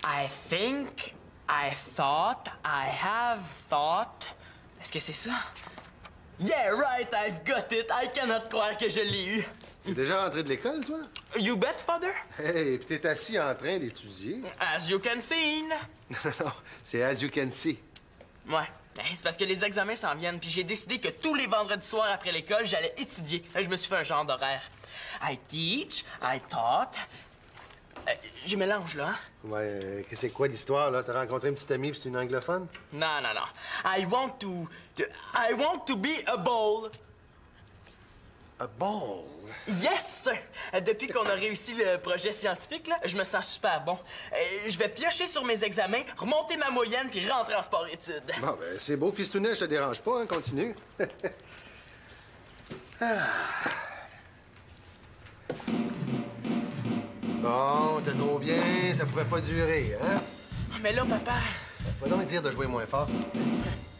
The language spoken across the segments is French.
I think, I thought, I have thought... Est-ce que c'est ça? Yeah, right, I've got it. I cannot croire que je l'ai eu. T'es déjà rentré de l'école, toi? You bet, father? Hey, puis t'es assis en train d'étudier. As you can see. Non, c'est as you can see. Ouais. Ben, c'est parce que les examens s'en viennent, puis j'ai décidé que tous les vendredis soirs après l'école, j'allais étudier. Là, je me suis fait un genre d'horaire. I teach, I taught... je mélange, là, hein? Ouais, c'est quoi l'histoire, là? T'as rencontré une petite amie puis c'est une anglophone? Non, non, non. I want to be a bull. A ball? Yes, sir! Depuis qu'on a réussi le projet scientifique, là, je me sens super bon. Je vais piocher sur mes examens, remonter ma moyenne, puis rentrer en sport-études. Bon, ben, c'est beau, fistounet, je te dérange pas, hein? Continue. Bon, t'es trop bien, ça pouvait pas durer, hein? Mais là, papa... Va donc dire de jouer moins fort, s'il te plaît.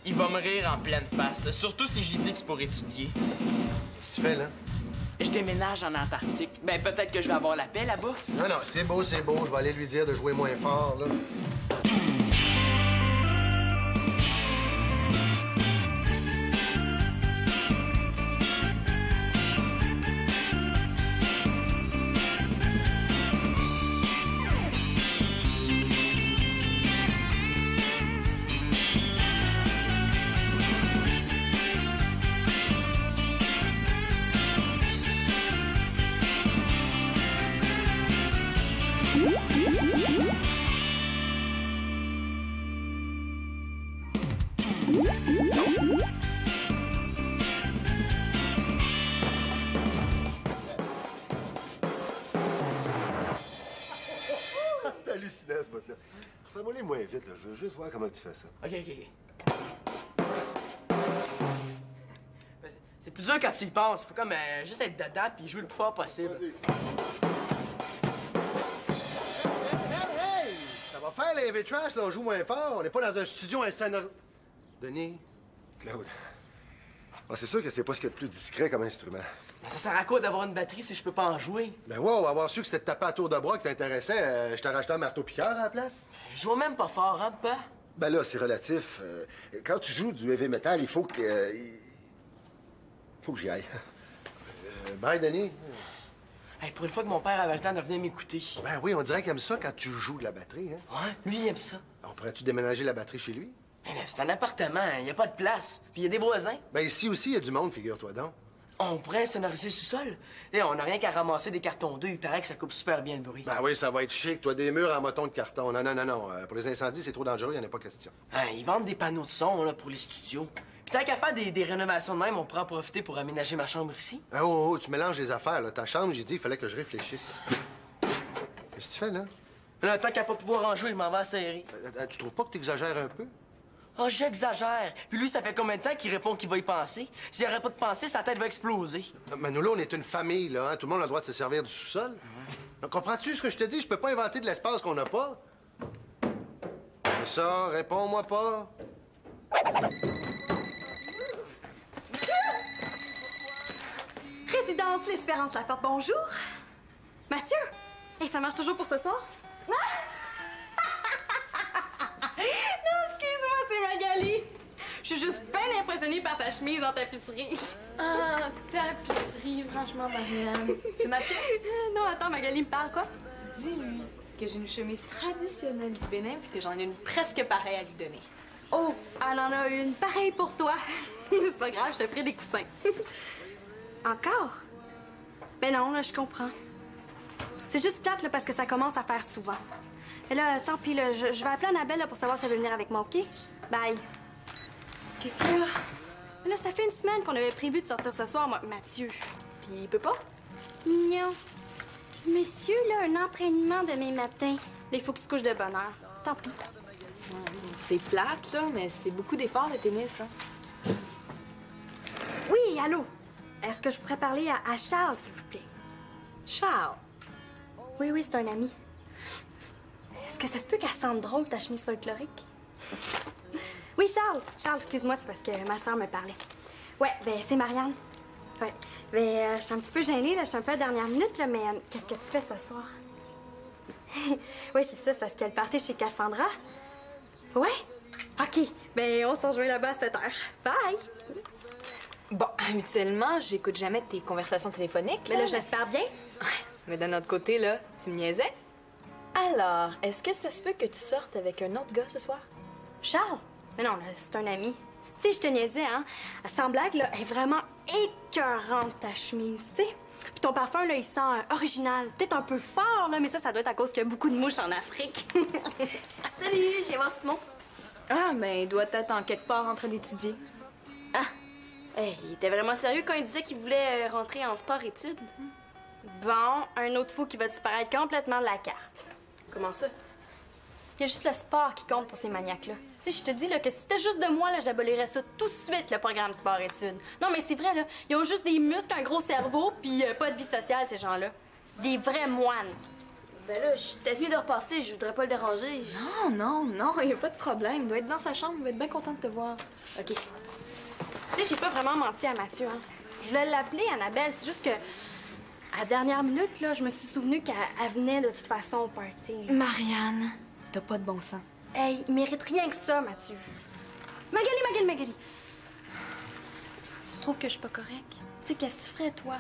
Il va me rire en pleine face, surtout si j'ai dit que c'est pour étudier. Qu'est-ce que tu fais, là? Je déménage en Antarctique. Ben, peut-être que je vais avoir la paix là-bas. Non, non, c'est beau, c'est beau. Je vais aller lui dire de jouer moins fort, là. C'est hallucinant, ce bout-là. Refais-moi-les moins vite, là. Je veux juste voir comment tu fais ça. OK, OK, OK. Ben, c'est plus dur quand tu y penses. Faut comme juste être dedans puis jouer le plus fort possible. Vas-y. Hey! Ça va faire, les heavy trash, là. On joue moins fort. On n'est pas dans un studio insonore. Denis? Claude. Ah, c'est sûr que c'est pas ce qu'il y a de plus discret comme instrument. Mais ça sert à quoi d'avoir une batterie si je peux pas en jouer? Ben wow, avoir su que c'était de taper à tour de bras qui t'intéressait, je t'ai racheté un marteau-piqueur à la place. Je joue même pas fort, hein, papa? Ben là, c'est relatif. Quand tu joues du heavy metal, il faut que... faut que j'y aille. Bye, Denis. Hey, pour une fois que mon père avait le temps de venir m'écouter. Ben oui, on dirait qu'il aime ça quand tu joues de la batterie, hein? Ouais, lui, il aime ça. On pourrait-tu déménager la batterie chez lui? Hey, là, c'est un appartement, il n'y a pas de place. Puis il y a des voisins. Ben ici aussi, il y a du monde, figure-toi donc. On pourrait sonoriser le sous-sol. Hey, on n'a rien qu'à ramasser des cartons d'œufs. Il paraît que ça coupe super bien le bruit. Ben oui, ça va être chic, toi, des murs en moton de carton. Non, non, non, non. Pour les incendies, c'est trop dangereux, il n'y en a pas question. Ils vendent des panneaux de son là, pour les studios. Puis tant qu'à faire des rénovations de même, on pourra en profiter pour aménager ma chambre ici. Ah, oh, tu mélanges les affaires, là. Ta chambre, j'ai dit, il fallait que je réfléchisse. Qu'est-ce que tu fais, là? Là, tant qu'à pas pouvoir en jouer, je m'en vais à serrer. Tu trouves pas que t'exagères un peu? Oh, j'exagère. Puis lui, ça fait combien de temps qu'il répond qu'il va y penser? S'il arrête pas de penser, sa tête va exploser. Mais nous, là, on est une famille, là. Hein? Tout le monde a le droit de se servir du sous-sol. Donc, comprends-tu ce que je te dis? Je peux pas inventer de l'espace qu'on n'a pas. C'est ça, réponds-moi pas. Résidence L'Espérance la porte, bonjour. Mathieu, et ça marche toujours pour ce soir? Non, excuse-moi, c'est Magali. Je suis juste bien impressionnée par sa chemise en tapisserie. Ah, tapisserie, franchement, Marianne. C'est Mathieu? Non, attends, Magali me parle, quoi? Dis-lui que j'ai une chemise traditionnelle du Bénin puis que j'en ai une presque pareille à lui donner. Oh, elle en a une pareille pour toi. C'est pas grave, je te ferai des coussins. Encore? Ben non, là, je comprends. C'est juste plate, là, parce que ça commence à faire souvent. Et là, tant pis, là, je vais appeler Annabelle là, pour savoir si elle veut venir avec moi, OK? Bye. Qu'est-ce qu'il y a? Là, ça fait une semaine qu'on avait prévu de sortir ce soir, moi, Mathieu. Puis il peut pas? Non. Monsieur, là, un entraînement demain matin. Là, il faut qu'il se couche de bonne heure. Tant pis. C'est plate, là, mais c'est beaucoup d'efforts, le tennis, hein. Oui, allô? Est-ce que je pourrais parler à Charles, s'il vous plaît? Charles. Oui, oui, c'est un ami. Est-ce que ça se peut qu'elle sente drôle, ta chemise folklorique? Oui, Charles. Charles, excuse-moi, c'est parce que ma soeur me parlait. Ouais, ben c'est Marianne. Ouais. Ben, je suis un petit peu gênée, là. Je suis un peu à la dernière minute, là, mais qu'est-ce que tu fais ce soir? Oui, c'est ça, c'est parce qu'il y a le party chez Cassandra. Ouais? OK. Ben, on s'en rejoint là-bas à 7 h. Bye! Bon, habituellement, j'écoute jamais tes conversations téléphoniques. Mais là, j'espère bien. Ouais, mais d'un autre côté, là, tu me niaisais. Alors, est-ce que ça se peut que tu sortes avec un autre gars ce soir? Charles? Mais non, là, c'est un ami. Tu sais, je te niaisais, hein? Sans blague, là, elle est vraiment écœurante, ta chemise, tu sais. Puis ton parfum, là, il sent original. Peut-être un peu fort, là, mais ça doit être à cause qu'il y a beaucoup de mouches en Afrique. Salut, je viens voir Simon. Ah, ben, il doit être en quelque part en train d'étudier. Ah! Hey, il était vraiment sérieux quand il disait qu'il voulait rentrer en sport-études. Bon, un autre fou qui va disparaître complètement de la carte. Comment ça? Il y a juste le sport qui compte pour ces maniaques-là. Tu sais, je te dis là, que si c'était juste de moi, là, j'abolirais ça tout de suite, le programme sport-études. Non, mais c'est vrai, là, ils ont juste des muscles, un gros cerveau, puis pas de vie sociale, ces gens-là. Des vrais moines. Ben là, je suis peut-être mieux de repasser, je voudrais pas le déranger. Non, il n'y a pas de problème. Il doit être dans sa chambre, il va être bien content de te voir. OK. Tu sais, j'ai pas vraiment menti à Mathieu, hein. Je voulais l'appeler Annabelle, c'est juste que... À la dernière minute, là, je me suis souvenu qu'elle venait de toute façon au party. Là. Marianne, t'as pas de bon sens. Hey, il mérite rien que ça, Mathieu. Magali. Tu trouves que je suis pas correcte? Tu sais, qu'est-ce que tu ferais, toi?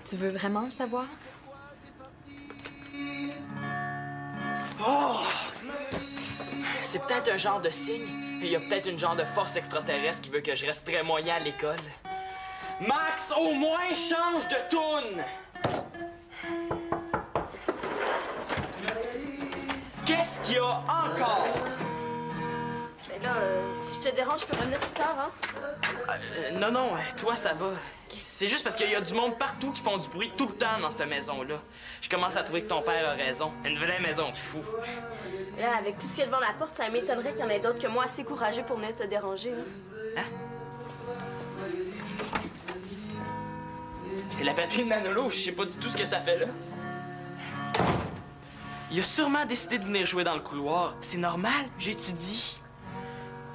Tu veux vraiment le savoir? Oh! C'est peut-être un genre de signe. Il y a peut-être une genre de force extraterrestre qui veut que je reste très moyen à l'école. Max, au moins, change de toune! Qu'est-ce qu'il y a encore? Ben là, si je te dérange, je peux revenir plus tard, hein? Non, toi, ça va. C'est juste parce qu'il y a du monde partout qui font du bruit tout le temps dans cette maison-là. Je commence à trouver que ton père a raison. Une vraie maison de fou. Là, avec tout ce qu'il y a devant la porte, ça m'étonnerait qu'il y en ait d'autres que moi assez courageux pour venir te déranger, hein? C'est la patrie de Manolo, je sais pas du tout ce que ça fait là. Il a sûrement décidé de venir jouer dans le couloir. C'est normal, j'étudie.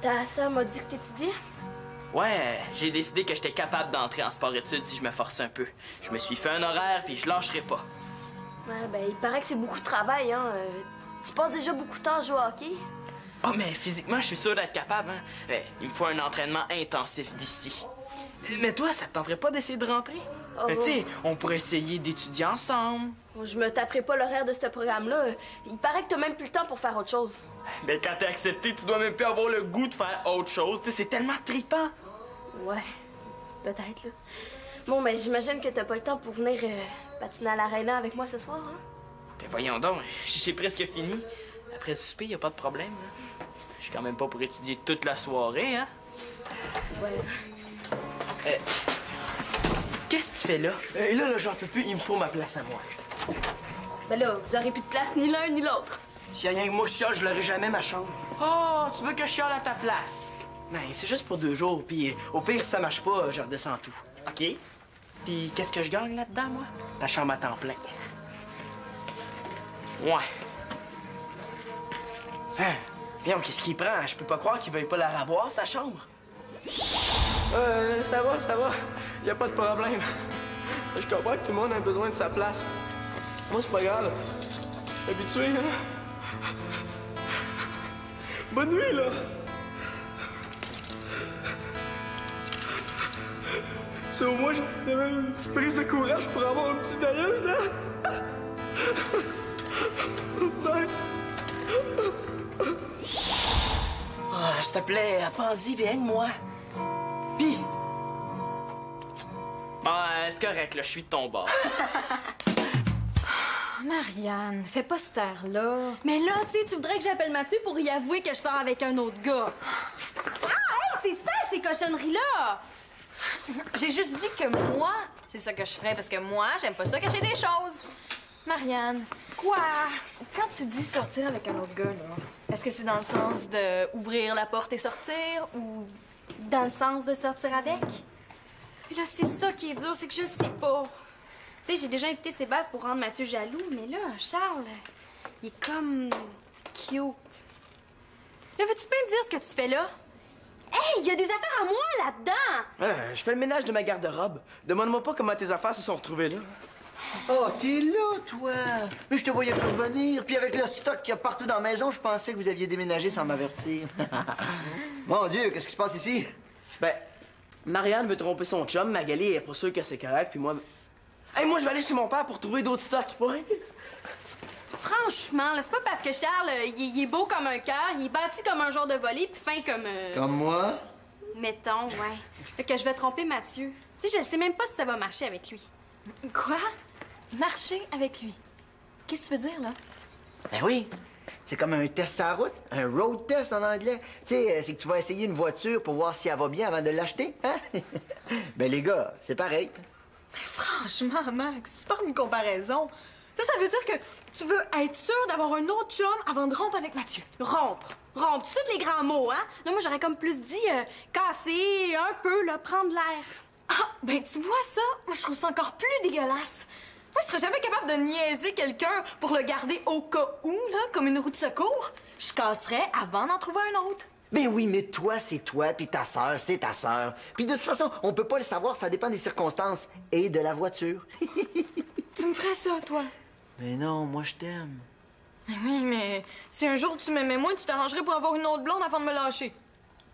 Ta sœur m'a dit que t'étudiais? Ouais, j'ai décidé que j'étais capable d'entrer en sport-études si je me force un peu. Je me suis fait un horaire puis je lâcherai pas. Ouais, ben, il paraît que c'est beaucoup de travail, hein. Tu passes déjà beaucoup de temps à jouer au hockey? Oh, mais physiquement, je suis sûr d'être capable, hein. Il me faut un entraînement intensif d'ici. Mais toi, ça te tenterait pas d'essayer de rentrer? Oh. Tu sais, on pourrait essayer d'étudier ensemble. Je me taperai pas l'horaire de ce programme-là. Il paraît que t'as même plus le temps pour faire autre chose. Mais quand t'es accepté, tu dois même plus avoir le goût de faire autre chose. Tu sais, c'est tellement trippant. Ouais, peut-être, là. Bon, ben, j'imagine que t'as pas le temps pour venir patiner à l'aréna avec moi ce soir, hein? Ben voyons donc, j'ai presque fini. Après le souper, y a pas de problème, là. Je suis quand même pas pour étudier toute la soirée, hein? Ouais. Qu'est-ce que tu fais là? Et là, j'en peux plus, il me faut ma place à moi. Ben là, vous aurez plus de place ni l'un ni l'autre. S'il y a rien que moi qui chiale, je l'aurai jamais ma chambre. Oh, tu veux que je chiale à ta place? Ben, c'est juste pour 2 jours, puis au pire, si ça marche pas, je redescends tout. OK. Puis qu'est-ce que je gagne là-dedans, moi? Ta chambre à temps plein. Ouais. Hein? Viens, qu'est-ce qu'il prend? Je peux pas croire qu'il veuille pas la revoir, sa chambre. Ça va. Y a pas de problème. Je comprends que tout le monde a besoin de sa place. Moi, c'est pas grave. Je suis habitué, hein? Bonne nuit, là! C'est au moins, j'avais une petite prise de courage pour avoir une petite dailleuse, hein? Bye! Ah, s'il te plaît, pense-y, viens de moi. Pis, C'est correct, là, je suis de ton bord. Marianne, fais pas cette heure-là. Mais là, tu sais, tu voudrais que j'appelle Mathieu pour y avouer que je sors avec un autre gars. Ah, hey, c'est ça, ces cochonneries-là! J'ai juste dit que moi, c'est ça que je ferais, parce que moi, j'aime pas ça cacher des choses. Marianne, Quoi? quand tu dis sortir avec un autre gars, là, est-ce que c'est dans le sens de ouvrir la porte et sortir, ou... Dans le sens de sortir avec? Puis là, c'est ça qui est dur, c'est que je le sais pas. Tu sais, j'ai déjà invité Sébastien pour rendre Mathieu jaloux, mais là, Charles, il est comme... cute. Là, veux-tu pas me dire ce que tu fais là? Hey, il y a des affaires à moi là-dedans! je fais le ménage de ma garde-robe. Demande-moi pas comment tes affaires se sont retrouvées là. Oh, t'es là, toi! Mais je te voyais pas revenir. Puis avec le stock qu'il y a partout dans la maison, je pensais que vous aviez déménagé sans m'avertir. Mon Dieu, qu'est-ce qui se passe ici? Ben, Marianne veut tromper son chum, Magali est pas sûre que c'est correct, puis moi... Hey, moi, je vais aller chez mon père pour trouver d'autres stocks, ouais. Franchement, là, c'est pas parce que Charles, il est beau comme un cœur, il est bâti comme un genre de voler, puis fin comme... Comme moi? Mettons, ouais. Fait que je vais tromper Mathieu. Tu sais, je sais même pas si ça va marcher avec lui. Quoi? Marcher avec lui? Qu'est-ce que tu veux dire, là? Ben oui. C'est comme un test à la route, un road test en anglais. Tu sais, c'est que tu vas essayer une voiture pour voir si elle va bien avant de l'acheter, hein? Ben les gars, c'est pareil. Mais franchement, Max, c'est pas une comparaison. Ça veut dire que tu veux être sûr d'avoir un autre chum avant de rompre avec Mathieu. Rompre. Rompre. Tous les grands mots, hein? Là, moi, j'aurais comme plus dit casser un peu, là, prendre l'air. Ah, ben tu vois ça? Moi, je trouve ça encore plus dégueulasse. Moi, je serais jamais capable de niaiser quelqu'un pour le garder au cas où, là, comme une roue de secours. Je casserais avant d'en trouver un autre. Ben oui, mais toi, c'est toi, puis ta sœur, c'est ta sœur. Puis de toute façon, on peut pas le savoir, ça dépend des circonstances et de la voiture. Tu me ferais ça, toi? Mais non, moi, je t'aime. Oui, mais si un jour tu m'aimais moins, tu t'arrangerais pour avoir une autre blonde avant de me lâcher.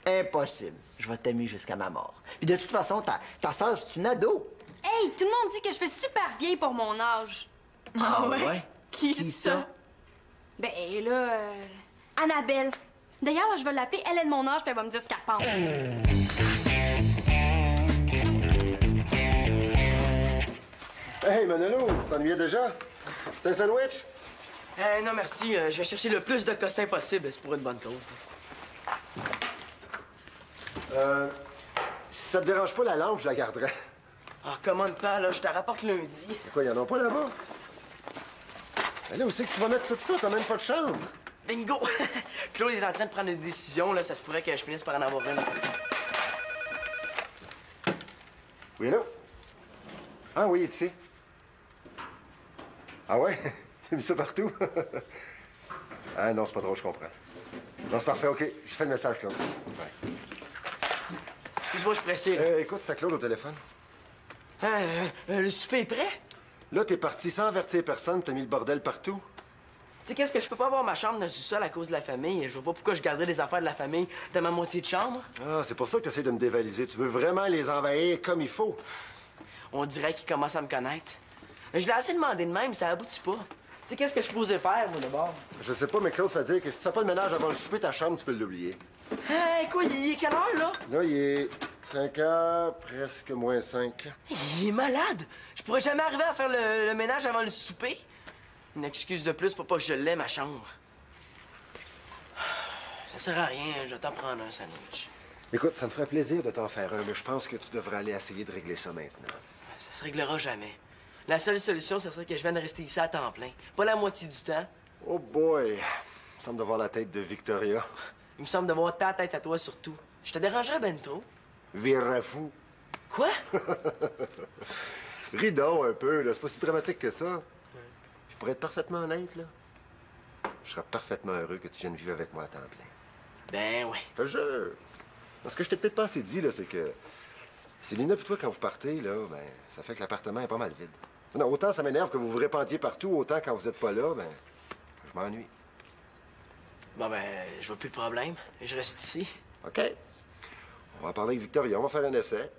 Impossible. Je vais t'aimer jusqu'à ma mort. Puis de toute façon, ta sœur, c'est une ado. Hey, tout le monde dit que je fais super vieille pour mon âge. Ah ouais? Qui ça? Ben là, Annabelle. D'ailleurs, là, je vais l'appeler, elle est de mon âge, puis elle va me dire ce qu'elle pense. Hey, Manolo, t'ennuyais déjà? C'est un sandwich? Non, merci. Je vais chercher le plus de cossins possible. C'est pour une bonne cause. Si ça te dérange pas la lampe, je la garderai. Ah, commande pas, là. Je te rapporte lundi. Quoi, y'en a pas là-bas? Mais là, où c'est que tu vas mettre tout ça? T'as même pas de chambre. Bingo! Claude est en train de prendre une décision, là. Ça se pourrait que je finisse par en avoir une. Oui, allô? Ah oui, tu sais. Ah ouais? J'ai mis ça partout. Ah non, c'est pas drôle, je comprends. Non, c'est parfait, OK. Je fais le message, Claude. Ouais. Excuse-moi, je suis pressé, là. Écoute, c'est à Claude au téléphone. Le souper est prêt? Là, t'es parti sans avertir personne, t'as mis le bordel partout. Tu sais, qu'est-ce que je peux pas avoir ma chambre dans le sous-sol à cause de la famille? Je vois pas pourquoi je garderais les affaires de la famille dans ma moitié de chambre. Ah, c'est pour ça que t'essayes de me dévaliser. Tu veux vraiment les envahir comme il faut. On dirait qu'il commence à me connaître. Je l'ai assez demandé de même, ça aboutit pas. Tu sais, qu'est-ce que je suis posé faire, moi, d'abord? Je sais pas, mais Claude fait dire que si tu fais pas le ménage avant le souper, ta chambre, tu peux l'oublier. Quoi, il est quelle heure, là? Là, il est 5 heures, presque moins 5. Il est malade! Je pourrais jamais arriver à faire le ménage avant le souper. Une excuse de plus pour pas que je l'aie, ma chambre. Ça sert à rien, je vais t'en prendre un sandwich. Écoute, ça me ferait plaisir de t'en faire un, mais je pense que tu devrais aller essayer de régler ça maintenant. Ça se réglera jamais. La seule solution, ce serait que je vienne rester ici à temps plein. Pas la moitié du temps. Oh boy! Il me semble de voir la tête de Victoria. Il me semble de voir ta tête à toi, surtout. Je te dérangerais ben trop. Vire fou. Quoi? Ris donc un peu, là. C'est pas si dramatique que ça. Puis pour être parfaitement honnête, là, je serais parfaitement heureux que tu viennes vivre avec moi à temps plein. Ben ouais. Je te jure. Ce que je t'ai peut-être pas assez dit, là, c'est que Célina et toi, quand vous partez, là, ben, ça fait que l'appartement est pas mal vide. Non, autant ça m'énerve que vous vous répandiez partout, autant quand vous êtes pas là, ben, je m'ennuie. Bon, ben, je vois plus le problème. Je reste ici. OK. On va en parler avec Victoria, on va faire un essai.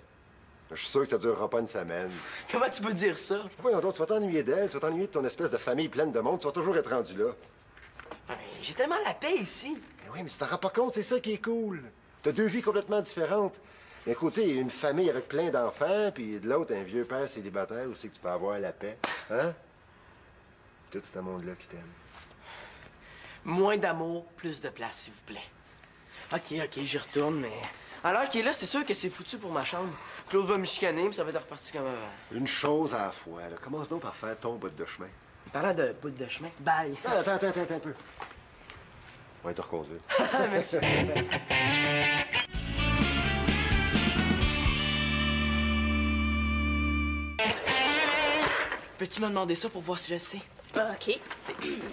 Je suis sûr que ça durera pas une semaine. Comment tu peux dire ça? Voyons donc, tu vas t'ennuyer d'elle, tu vas t'ennuyer de ton espèce de famille pleine de monde, tu vas toujours être rendu là. Ben, j'ai tellement la paix ici. Mais oui, mais tu t'en rends pas compte, c'est ça qui est cool. T'as deux vies complètement différentes. D'un côté, une famille avec plein d'enfants, puis de l'autre, un vieux père célibataire où c'est que tu peux avoir la paix. Hein? Tout ce monde-là qui t'aime. Moins d'amour, plus de place, s'il vous plaît. OK, j'y retourne, mais... À l'heure qu'il est là, c'est sûr que c'est foutu pour ma chambre. Claude va me chicaner, puis ça va être reparti comme avant. Une chose à la fois, là. Commence donc par faire ton bout de chemin. Parlant de bout de chemin, bye. Attends un peu. On va te reconduire. Merci. Peux-tu me demander ça pour voir si je sais? OK.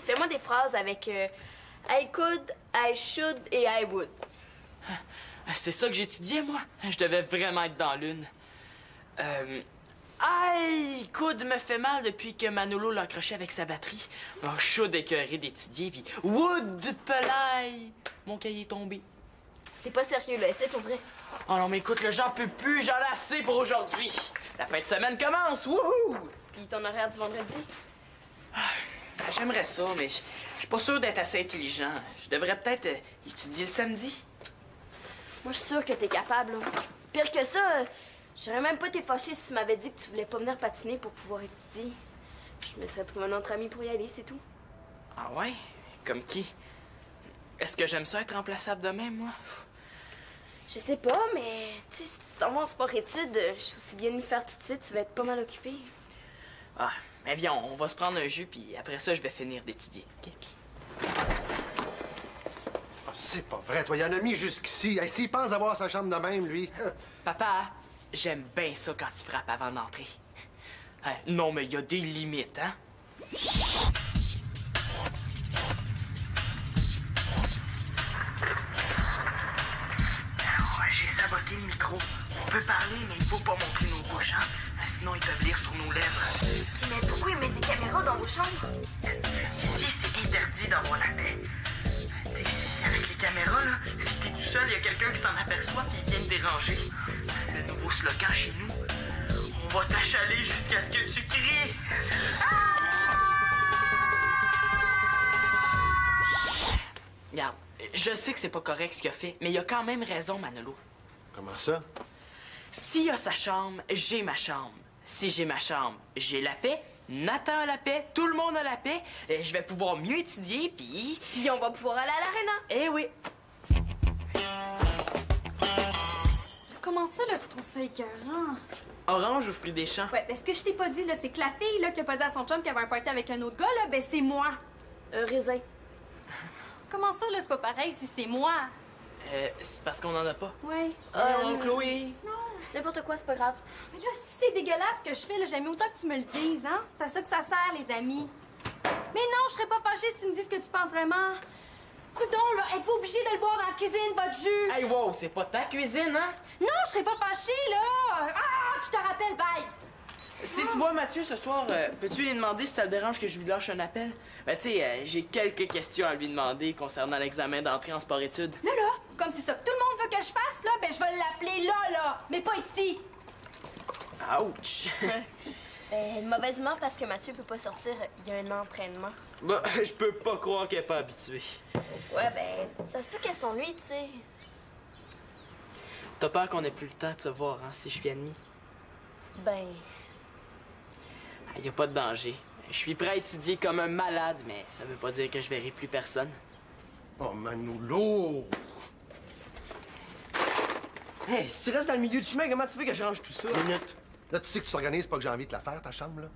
Fais-moi des phrases avec I could, I should et I would. C'est ça que j'étudiais, moi. Je devais vraiment être dans l'une. Aïe! Coude me fait mal depuis que Manolo l'a accroché avec sa batterie. Oh, chaud d'écœuré d'étudier, puis Wood pelaille! Mon cahier est tombé. T'es pas sérieux, là. C'est pour vrai. Oh non, mais écoute, le j'en peux plus, j'en ai assez pour aujourd'hui. La fin de semaine commence, wouhou! Puis ton horaire du vendredi? J'aimerais ça, mais je suis pas sûr d'être assez intelligent. Je devrais peut-être étudier le samedi. Moi, je suis sûre que t'es capable, là. Pire que ça, j'aurais même pas été fâchée si tu m'avais dit que tu voulais pas venir patiner pour pouvoir étudier. Je me serais trouvé un autre ami pour y aller, c'est tout. Ah ouais? Comme qui? Est-ce que j'aime ça être remplaçable de même, moi? Je sais pas, mais tu sais, si tu t'en vas en sport-études, je suis aussi bien de le faire tout de suite, tu vas être pas mal occupé. Ah, mais viens, on va se prendre un jus, puis après ça, je vais finir d'étudier. OK? Ah, c'est pas vrai, toi. Il en a mis jusqu'ici. Hey, s'il pense avoir sa chambre de même, lui. Papa, j'aime bien ça quand tu frappes avant d'entrer. Non, mais il y a des limites, hein? J'ai saboté le micro. On peut parler, mais il faut pas montrer nos bouches, hein? Sinon, ils peuvent lire sur nos lèvres. Mais pourquoi ils mettent des caméras dans vos chambres? Ici, c'est interdit d'avoir la paix. Tu sais, avec les caméras, là, si t'es tout seul, il y a quelqu'un qui s'en aperçoit puis il vient te déranger. Le nouveau slogan chez nous, on va t'achaler jusqu'à ce que tu cries. Regarde, je sais que c'est pas correct ce qu'il a fait, mais il a quand même raison, Manolo. Comment ça? S'il a sa chambre, j'ai ma chambre. Si j'ai ma chambre, j'ai la paix. Nathan a la paix, tout le monde a la paix. Et je vais pouvoir mieux étudier, puis... Puis on va pouvoir aller à l'aréna. Eh oui! Comment ça, là, tu trouves ça écœurant? Orange ou fruit des champs? Ouais, ben ce que je t'ai pas dit, là, c'est que la fille, là, qui a pas dit à son chum qu'elle avait un party avec un autre gars, là, ben c'est moi. Un raisin. Comment ça, là, c'est pas pareil si c'est moi? C'est parce qu'on en a pas. Ouais. Oh, Chloé! N'importe quoi, c'est pas grave. Mais là, si c'est dégueulasse ce que je fais, là, j'aime autant que tu me le dises, hein? C'est à ça que ça sert, les amis. Mais non, je serais pas fâchée si tu me dis ce que tu penses vraiment. Coudon, là, êtes-vous obligé de le boire dans la cuisine, votre jus? Hey, wow, c'est pas ta cuisine, hein? Non, je serais pas fâchée, là! Ah, puis je te rappelle, bye! Si tu vois Mathieu ce soir, peux-tu lui demander si ça le dérange que je lui lâche un appel? Ben, tu sais, j'ai quelques questions à lui demander concernant l'examen d'entrée en sport-études. Là, comme c'est ça que tout le monde veut que je fasse, là, ben je vais l'appeler là, mais pas ici. Ouch! Mauvaise humeur parce que Mathieu peut pas sortir, il y a un entraînement. Bah, je peux pas croire qu'elle est pas habituée. Ouais, ben, ça se peut qu'elle s'ennuie, tu sais. T'as peur qu'on ait plus le temps de se voir, hein, si je suis admis? Ben, Y a pas de danger. Je suis prêt à étudier comme un malade, mais ça veut pas dire que je verrai plus personne. Oh, Manolo! Hey, si tu restes dans le milieu du chemin, comment tu veux que je range tout ça? Minute. Là, tu sais que tu t'organises pas que j'ai envie de la faire, ta chambre, là?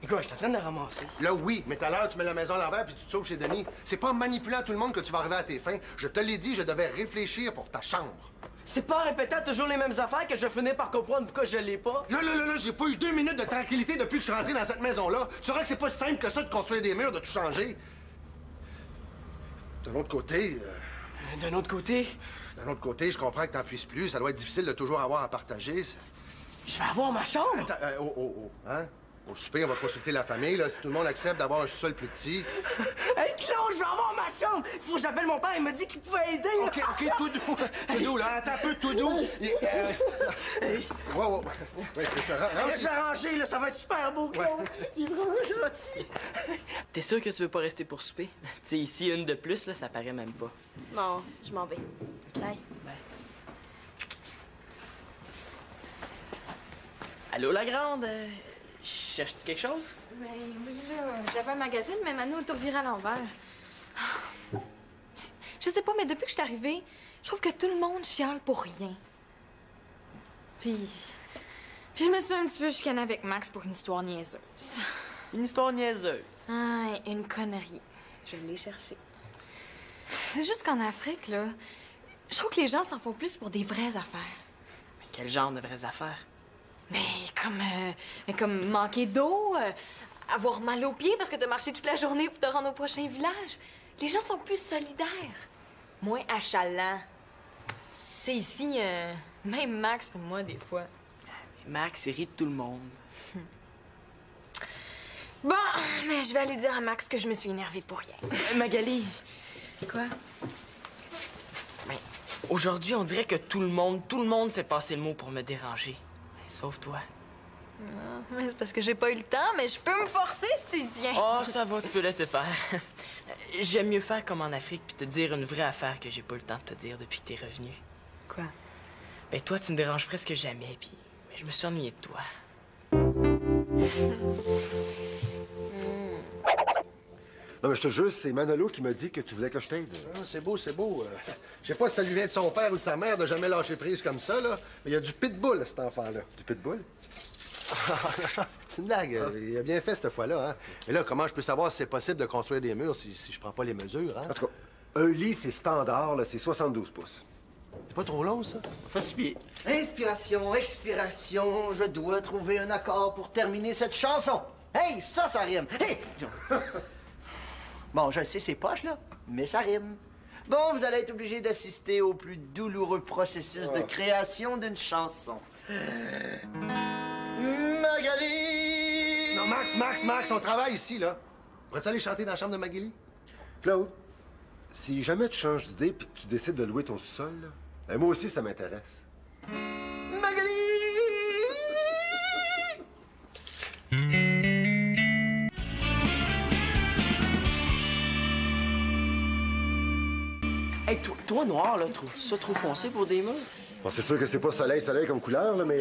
Et quoi, je suis en train de la ramasser. Là, oui, mais tout à l'heure, tu mets la maison à l'envers puis tu te sauves chez Denis. C'est pas en manipulant tout le monde que tu vas arriver à tes fins. Je te l'ai dit, je devais réfléchir pour ta chambre. C'est pas en répétant toujours les mêmes affaires que je vais finir par comprendre pourquoi je l'ai pas. Là, j'ai pas eu 2 minutes de tranquillité depuis que je suis rentré dans cette maison-là. Tu sauras que c'est pas si simple que ça de construire des murs, de tout changer. D'un autre côté... D'un autre côté, je comprends que t'en puisses plus. Ça doit être difficile de toujours avoir à partager. je vais avoir ma chambre. Attends, hein? Au souper, on va consulter la famille, là. Si tout le monde accepte d'avoir un sous-sol plus petit... Hey, Claude, je vais avoir ma chambre. Faut que j'appelle mon père, il m'a dit qu'il pouvait aider. Là. OK, tout doux. Tout doux, là. Attends un peu, tout doux. Wow. Oui, c'est ça. Je vais ranger, là, ça va être super beau, Claude. Ouais. Il est vraiment gentil. T'es sûr que tu veux pas rester pour souper? Tu sais, ici, une de plus, là, ça paraît même pas. non, je m'en vais. Bye. Allô, la grande? Cherches-tu quelque chose? Ben oui, là, j'avais un magazine, mais Manu a tout reviré à l'envers. Je sais pas, mais depuis que je suis arrivée, je trouve que tout le monde chiale pour rien. Puis je me suis un petit peu chicanée avec Max pour une histoire niaiseuse. Une histoire niaiseuse. Ah, une connerie. Je l'ai cherchée. C'est juste qu'en Afrique, là, je trouve que les gens s'en font plus pour des vraies affaires. Mais quel genre de vraies affaires? Mais comme manquer d'eau, avoir mal aux pieds parce que t'as marché toute la journée pour te rendre au prochain village. Les gens sont plus solidaires, moins achalants. Tu sais, ici, même Max comme moi, des fois. Max, il rit de tout le monde. Bon, mais je vais aller dire à Max que je me suis énervée pour rien. Magali, Quoi? mais aujourd'hui, on dirait que tout le monde s'est passé le mot pour me déranger. Sauf toi. Ouais, c'est parce que j'ai pas eu le temps, mais je peux me forcer si tu tiens. Oh, ça va, tu peux laisser faire. J'aime mieux faire comme en Afrique puis te dire une vraie affaire que j'ai pas eu le temps de te dire depuis que t'es revenu. Quoi? Ben toi, tu me déranges presque jamais, puis ben, je me suis ennuyée de toi. Non, mais je te jure, c'est Manolo qui m'a dit que tu voulais que je t'aide. Ah, c'est beau, c'est beau. Je sais pas si ça lui vient de son père ou de sa mère de jamais lâcher prise comme ça, là. Mais il y a du pitbull, cet enfant-là. Du pitbull? C'est une blague. Il a bien fait cette fois-là, hein. Mais là, comment je peux savoir si c'est possible de construire des murs si je prends pas les mesures, hein? En tout cas, un lit, c'est standard, là, c'est 72 pouces. C'est pas trop long, ça? Fasse pied. Inspiration, expiration, je dois trouver un accord pour terminer cette chanson. Hey, ça rime. Hey! Bon, je le sais, c'est poche, là, mais ça rime. Bon, vous allez être obligé d'assister au plus douloureux processus de création d'une chanson. Magali! Non, Max, on travaille ici, là. Pourrais-tu aller chanter dans la chambre de Magali? Claude, si jamais tu changes d'idée puis que tu décides de louer ton sous-sol, là, ben moi aussi, ça m'intéresse. Magali! Hey, toi, noir, là, trouves-tu ça trop foncé pour des murs? Bon, c'est sûr que c'est pas soleil comme couleur, là, mais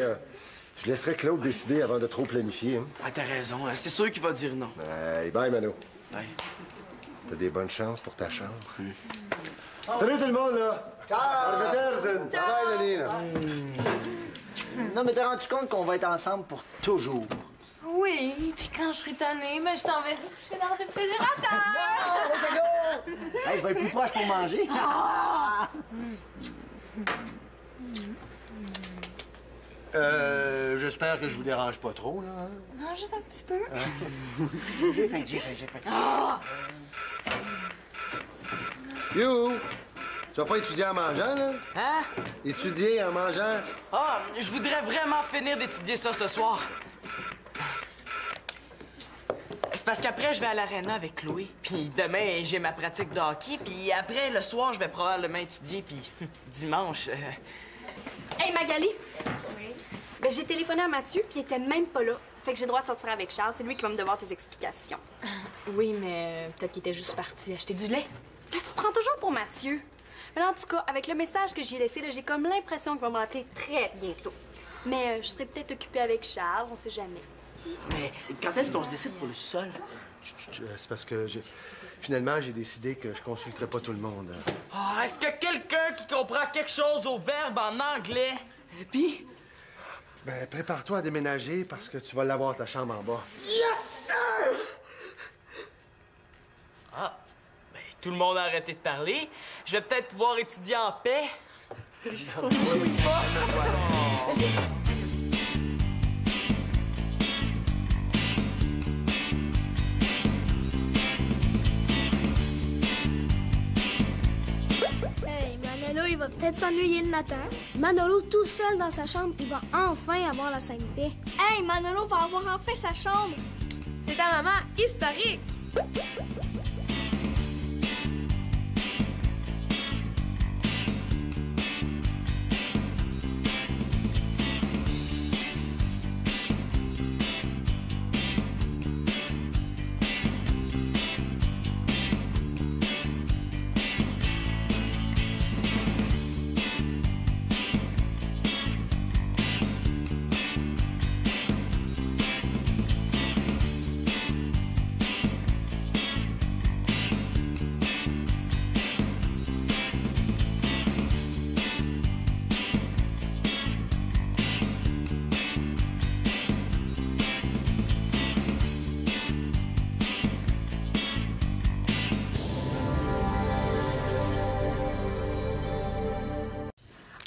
je laisserai Claude décider avant de trop planifier. Hein. Ah, t'as raison. C'est sûr qu'il va dire non. Hey, bye, Mano. Ouais. T'as des bonnes chances pour ta chambre. Salut tout le monde, là! Ciao! Bye, Denis, là. Non, mais t'es rendu compte qu'on va être ensemble pour toujours. Oui, puis quand je serai tannée, ben je t'enverrai coucher dans le réfrigérateur. Let's go! Hey, je vais être plus proche pour manger. J'espère que je vous dérange pas trop, là. Hein? Non, juste un petit peu. J'ai faim. You! Tu vas pas étudier en mangeant, là? Hein? Étudier en mangeant? Ah, je voudrais vraiment finir d'étudier ça ce soir. C'est parce qu'après, je vais à l'aréna avec Chloé. Puis demain, j'ai ma pratique de hockey. Puis après, le soir, je vais probablement étudier. Puis dimanche... Hey, Magali! Oui? Ben, j'ai téléphoné à Mathieu, puis il était même pas là. Fait que j'ai le droit de sortir avec Charles. C'est lui qui va me devoir tes explications. Oui, mais peut-être qu'il était juste parti acheter du lait. Là, tu prends toujours pour Mathieu. Mais là, en tout cas, avec le message que j'ai laissé, là, j'ai comme l'impression qu'il va me rappeler très bientôt. Mais je serai peut-être occupée avec Charles, on sait jamais. Mais quand est-ce qu'on se décide pour le sol? C'est parce que finalement, j'ai décidé que je consulterais pas tout le monde. Hein. Ah, est-ce que quelqu'un qui comprend quelque chose au verbe en anglais? Puis, Ben, prépare-toi à déménager parce que tu vas l'avoir ta chambre en bas. Ah, ben, tout le monde a arrêté de parler. Je vais peut-être pouvoir étudier en paix. Hey, Manolo, il va peut-être s'ennuyer de Nathan. Manolo, tout seul dans sa chambre, il va enfin avoir la scène paix. Hey, Manolo va avoir enfin sa chambre. C'est ta maman historique.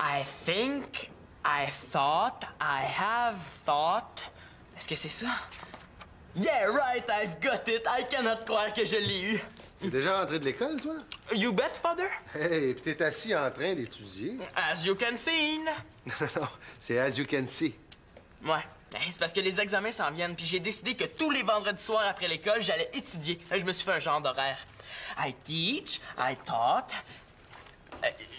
I think, I thought, I have thought. Est-ce que c'est ça? Yeah, right, I've got it. I cannot croire que je l'ai eu. T'es déjà rentré de l'école, toi? You bet, father? Hey, puis t'es assis en train d'étudier. As you can see. Non, c'est as you can see. Ouais. Ben, c'est parce que les examens s'en viennent, puis j'ai décidé que tous les vendredis soirs après l'école, j'allais étudier. Là, je me suis fait un genre d'horaire. I teach, I taught.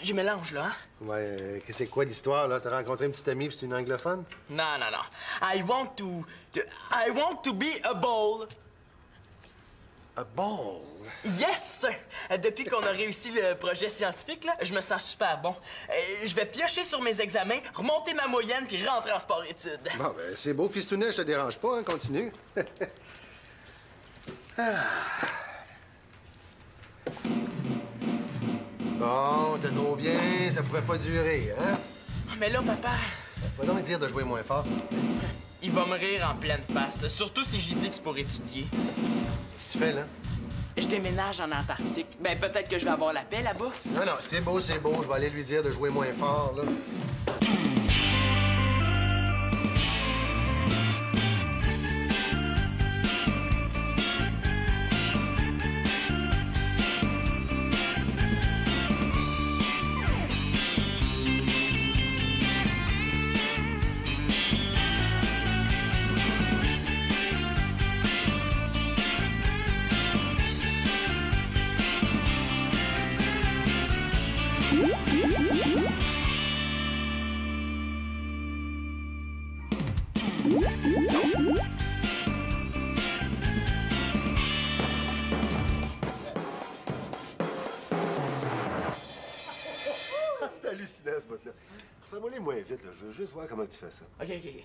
J'ai mélange, là, hein? Ouais, c'est quoi l'histoire, là? T'as rencontré une petite amie puis c'est une anglophone? Non, non, non. I want to be a bowl. A bowl? Yes, sir! Depuis qu'on a réussi le projet scientifique, là, je me sens super bon. Je vais piocher sur mes examens, remonter ma moyenne, puis rentrer en sport-études. Bon, ben, c'est beau, fistounet, je te dérange pas, hein? Continue. Bon, t'es trop bien, ça pouvait pas durer, hein? Mais là, papa, Va donc dire de jouer moins fort, s'il te plaît. il va me rire en pleine face, surtout si j'ai dit que c'est pour étudier. Qu'est-ce que tu fais, là? Je déménage en Antarctique. Ben, peut-être que je vais avoir la paix là-bas. Non, non, c'est beau, c'est beau. Je vais aller lui dire de jouer moins fort, là. C'est hallucinant, ce bout-là. Refais-moi les moins vite, là. Je veux juste voir comment tu fais ça. OK, OK, OK.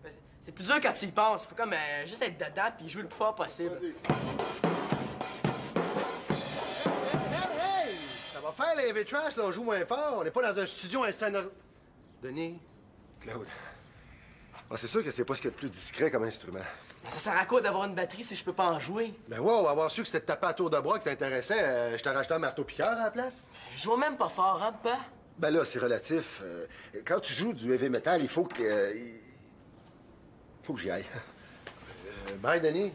Ben, c'est plus dur quand tu y penses. Il faut comme juste être dedans puis jouer le plus fort possible. Vas-y. Hey! Ça va faire, les trash, là. On joue moins fort. On n'est pas dans un studio, un scénar... Denis? Claude. Ah, c'est sûr que c'est pas ce qu'il y a de plus discret comme instrument. Ben, ça sert à quoi d'avoir une batterie si je peux pas en jouer? Ben wow, avoir su que c'était de taper à tour de bras qui t'intéressait, je t'ai racheté un marteau-piqueur à la place. Je joue même pas fort, hein, papa? Ben là, c'est relatif. Quand tu joues du heavy metal, il faut que... faut que j'y aille. Bye, Denis.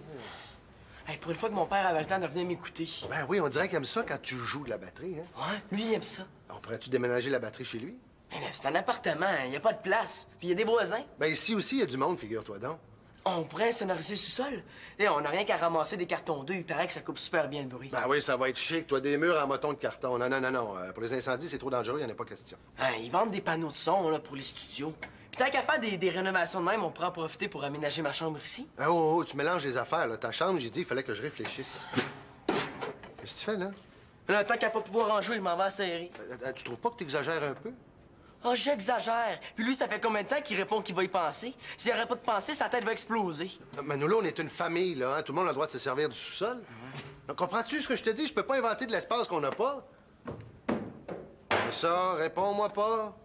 Hey, pour une fois que mon père avait le temps de venir m'écouter. Ben oui, on dirait qu'il aime ça quand tu joues de la batterie, hein? Ouais, lui, il aime ça. On pourrait-tu déménager la batterie chez lui? Mais là, c'est un appartement, il n'y a pas de place. Puis il y a des voisins. Ben ici aussi, il y a du monde, figure-toi donc. On pourrait sonoriser le sous-sol. Et on n'a rien qu'à ramasser des cartons d'œufs. Il paraît que ça coupe super bien le bruit. Ben oui, ça va être chic. Toi, des murs en moton de carton. Non, non, non, non. Pour les incendies, c'est trop dangereux, il n'y en a pas question. Hein, ils vendent des panneaux de son là, pour les studios. Puis tant qu'à faire des rénovations de même, on pourra en profiter pour aménager ma chambre ici. Ah, oh, tu mélanges les affaires, là. Ta chambre, j'ai dit, il fallait que je réfléchisse. Qu'est-ce que tu fais, là? Là, tant qu'à pas pouvoir en jouer, je m'en vais à serrer. Tu trouves pas que tu exagères un peu? Oh, j'exagère. Puis lui, ça fait combien de temps qu'il répond qu'il va y penser? S'il arrête pas de penser, sa tête va exploser. Mais nous, là, on est une famille, là. Hein? Tout le monde a le droit de se servir du sous-sol. Donc, comprends-tu ce que je te dis? Je peux pas inventer de l'espace qu'on n'a pas. C'est ça, réponds-moi pas.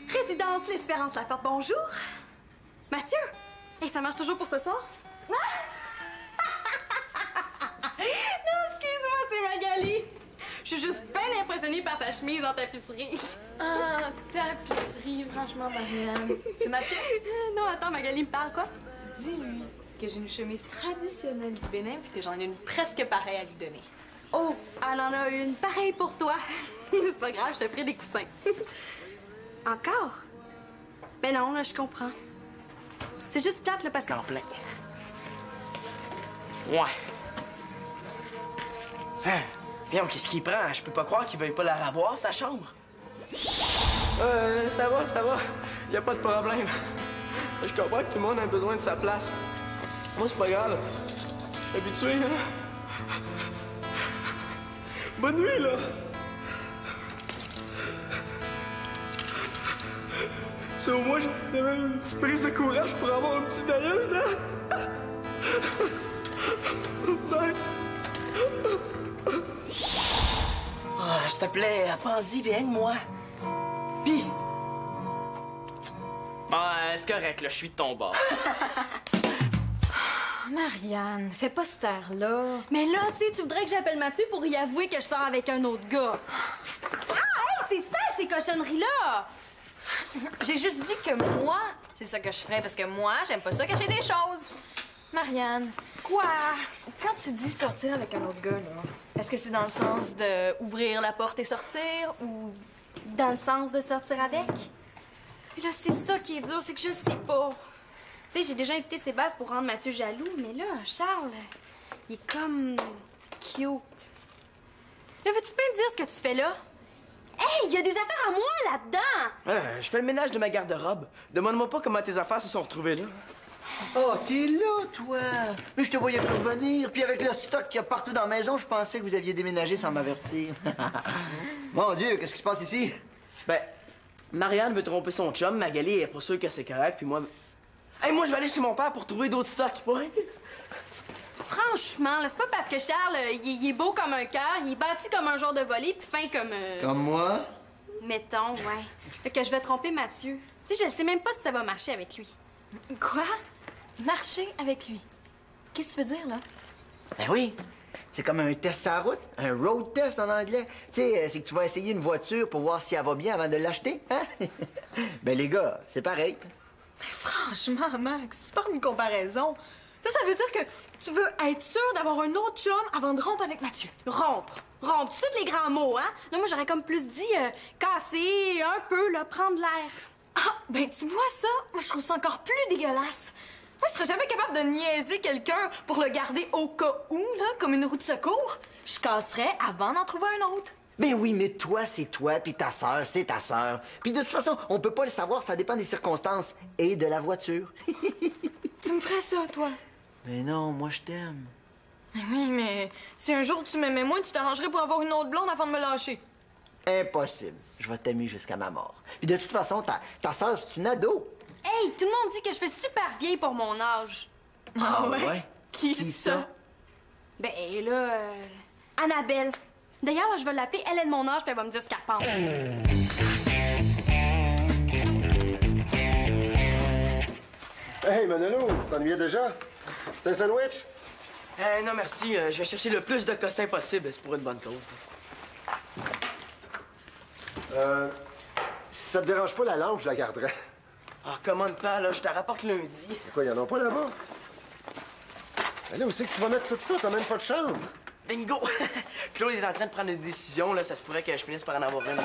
Résidence L'Espérance la porte, bonjour. Mathieu? Et ça marche toujours pour ce soir? Non, excuse-moi, c'est Magali. Je suis juste bien impressionnée par sa chemise en tapisserie. Ah, tapisserie, franchement, Marianne. C'est Mathieu? Non, attends, Magali me parle, quoi? Dis-lui que j'ai une chemise traditionnelle du Bénin puis que j'en ai une presque pareille à lui donner. Oh, elle en a une pareille pour toi. C'est pas grave, je te ferai des coussins. Encore? Ben non, là, je comprends. C'est juste plate, là, parce que... En plein. Ouais. Hein? Viens, qu'est-ce qu'il prend? Je peux pas croire qu'il veuille pas la revoir, sa chambre. Ça va. Y a pas de problème. Je comprends que tout le monde a besoin de sa place. Moi, c'est pas grave. Je suis habitué, hein? Bonne nuit, là! Si au moins j'avais une petite prise de courage pour avoir une petite dailleuse, hein? Bye! Ah, s'il te plaît, pense-y, viens de moi. Pis... c'est correct, là, je suis de ton bord. Marianne, fais pas cette heure-là. Mais là, tu sais, tu voudrais que j'appelle Mathieu pour y avouer que je sors avec un autre gars. Ah, hey, c'est ça, ces cochonneries-là! J'ai juste dit que moi, c'est ça que je ferais parce que moi, j'aime pas ça cacher des choses. Marianne, Quoi? quand tu dis sortir avec un autre gars, là, Est-ce que c'est dans le sens de ouvrir la porte et sortir ou Dans le sens de sortir avec? Mais là, c'est ça qui est dur, c'est que je sais pas. Tu sais, j'ai déjà invité Sébastien pour rendre Mathieu jaloux, mais là, Charles, il est comme cute. Là, veux-tu pas me dire ce que tu fais là? Hey, il y a des affaires à moi là-dedans! Je fais le ménage de ma garde-robe. Demande-moi pas comment tes affaires se sont retrouvées là. Oh, t'es là, toi! Mais je te voyais plus revenir. Puis avec le stock qu'il y a partout dans la maison, je pensais que vous aviez déménagé sans m'avertir. Mon Dieu, qu'est-ce qui se passe ici? Ben, Marianne veut tromper son chum, Magali est pas sûre que c'est correct, puis moi... Hey, moi, je vais aller chez mon père pour trouver d'autres stocks, ouais. Franchement, là, c'est pas parce que Charles, il est beau comme un cœur, il est bâti comme un genre de voler, puis fin comme... Comme moi? Mettons, ouais. Fait que je vais tromper Mathieu. Tu sais, je sais même pas si ça va marcher avec lui. quoi? Marcher avec lui. Qu'est-ce que tu veux dire, là? Ben oui. C'est comme un test à la route, un road test en anglais. Tu sais, c'est que tu vas essayer une voiture pour voir si elle va bien avant de l'acheter, hein? Ben les gars, c'est pareil. Mais franchement, Max, tu parles d'une comparaison. Ça veut dire que tu veux être sûr d'avoir un autre chum avant de rompre avec Mathieu. Rompre. Rompre. Tous les grands mots, hein? Là, moi, j'aurais comme plus dit casser un peu, là, prendre l'air. Ah, ben tu vois ça? Moi, je trouve ça encore plus dégueulasse. Moi, je serais jamais capable de niaiser quelqu'un pour le garder au cas où, là, comme une roue de secours. Je casserais avant d'en trouver un autre. Ben oui, mais toi, c'est toi, puis ta sœur, c'est ta sœur. Puis de toute façon, on peut pas le savoir, ça dépend des circonstances et de la voiture. Tu me ferais ça, toi? Mais non, moi, je t'aime. Oui, mais si un jour tu m'aimais moins, tu t'arrangerais pour avoir une autre blonde avant de me lâcher. Impossible. Je vais t'aimer jusqu'à ma mort. Puis de toute façon, ta sœur, c'est une ado. Hey, tout le monde dit que je fais super vieille pour mon âge. Ah ouais? Qui ça? Ben là, Annabelle. D'ailleurs, là, je vais l'appeler, elle est de mon âge, puis elle va me dire ce qu'elle pense. Hey, Manolo, t'ennuyais déjà? C'est un sandwich? Non, merci. Je vais chercher le plus de cossins possible. C'est pour une bonne cause. Si ça te dérange pas la lampe, je la garderai. Ah, commande pas, là. Je te rapporte lundi. Quoi, y'en a pas là-bas? Ben là, où c'est que tu vas mettre tout ça? T'as même pas de chambre. Bingo! Claude est en train de prendre une décision, là. Ça se pourrait que je finisse par en avoir une.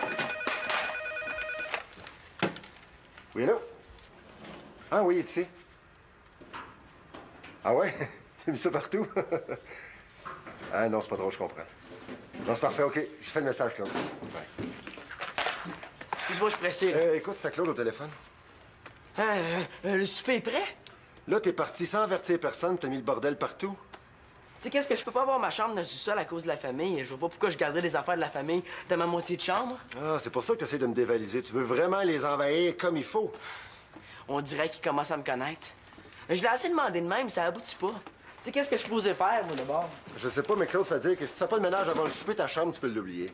Oui, là? Ah oui, tu sais. Ah ouais? J'ai mis ça partout. Ah non, c'est pas drôle, je comprends. Non, c'est parfait, OK. Je fais le message, Claude. Ouais. Excuse-moi, je suis pressé, là. Écoute, c'est Claude au téléphone. Le souper est prêt? Là, t'es parti sans avertir personne, t'as mis le bordel partout. Tu sais, qu'est-ce que je peux pas avoir ma chambre dans le sous-sol à cause de la famille? Je vois pas pourquoi je garderais les affaires de la famille dans ma moitié de chambre. Ah, c'est pour ça que t'essaies de me dévaliser. Tu veux vraiment les envahir comme il faut. On dirait qu'ils commencent à me connaître. Je l'ai assez demandé de même, ça aboutit pas. Tu sais, qu'est-ce que je suis posé faire, moi, d'abord? Je sais pas, mais Claude fait dire que si tu fais pas le ménage avant le souper, ta chambre, tu peux l'oublier.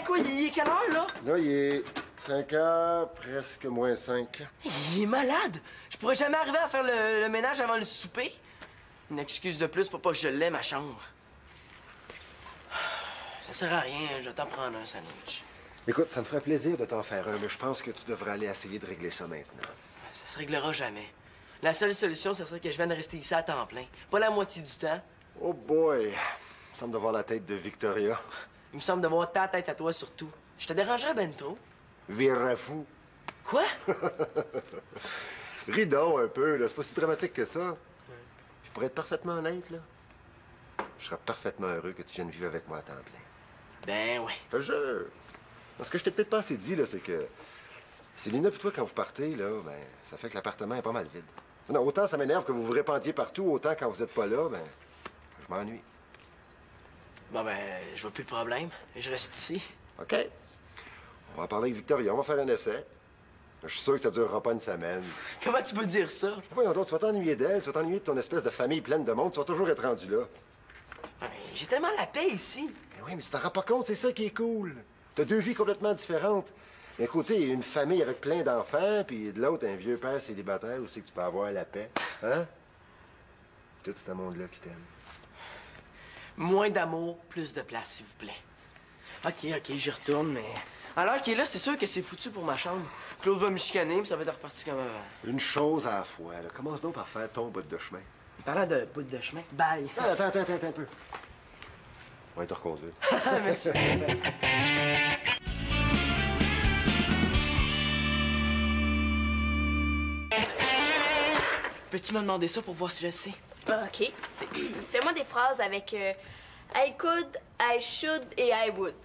Quoi, il est quelle heure, là? Là, il est 5 heures, presque moins 5. Il est malade! Je pourrais jamais arriver à faire le ménage avant le souper. Une excuse de plus pour pas que je l'aie, ma chambre. Ça sert à rien, je vais t'en prendre un sandwich. Écoute, ça me ferait plaisir de t'en faire un, mais je pense que tu devrais aller essayer de régler ça maintenant. Ça se réglera jamais. La seule solution, ce serait que je vienne rester ici à temps plein. Pas la moitié du temps. Oh boy! Il me semble de voir la tête de Victoria. Il me semble de voir ta tête à toi, surtout. Je te dérangerais ben trop. Vire fou. Quoi? Ris donc un peu, là. C'est pas si dramatique que ça. Puis pour être parfaitement honnête, là, je serais parfaitement heureux que tu viennes vivre avec moi à temps plein. Ben oui. Je te jure. Ce que je t'ai peut-être pas assez dit, là, c'est que Célina et toi, quand vous partez, là, ben, ça fait que l'appartement est pas mal vide. Non, autant ça m'énerve que vous vous répandiez partout, autant quand vous êtes pas là, ben, je m'ennuie. Bon, ben, je vois plus le problème. Je reste ici. OK. On va en parler avec Victoria, on va faire un essai. Je suis sûr que ça durera pas une semaine. Comment tu peux dire ça? Voyons donc, tu vas t'ennuyer d'elle, tu vas t'ennuyer de ton espèce de famille pleine de monde, tu vas toujours être rendu là. Ben, j'ai tellement la paix ici. Mais oui, mais tu t'en rends pas compte, c'est ça qui est cool. T'as deux vies complètement différentes. D'un côté, une famille avec plein d'enfants, puis de l'autre, un vieux père célibataire où c'est que tu peux avoir la paix. Hein? Tout ce monde-là qui t'aime. Moins d'amour, plus de place, s'il vous plaît. OK, j'y retourne, mais... À l'heure qu'il est là, c'est sûr que c'est foutu pour ma chambre. Claude va me chicaner, puis ça va être reparti comme avant. Une chose à la fois, là. Commence donc par faire ton bout de chemin. Parlant de bout de chemin, bye. Attends un peu. On va te reconduire. Merci. Peux-tu me demander ça pour voir si je le sais? OK. Fais-moi des phrases avec I could, I should et I would.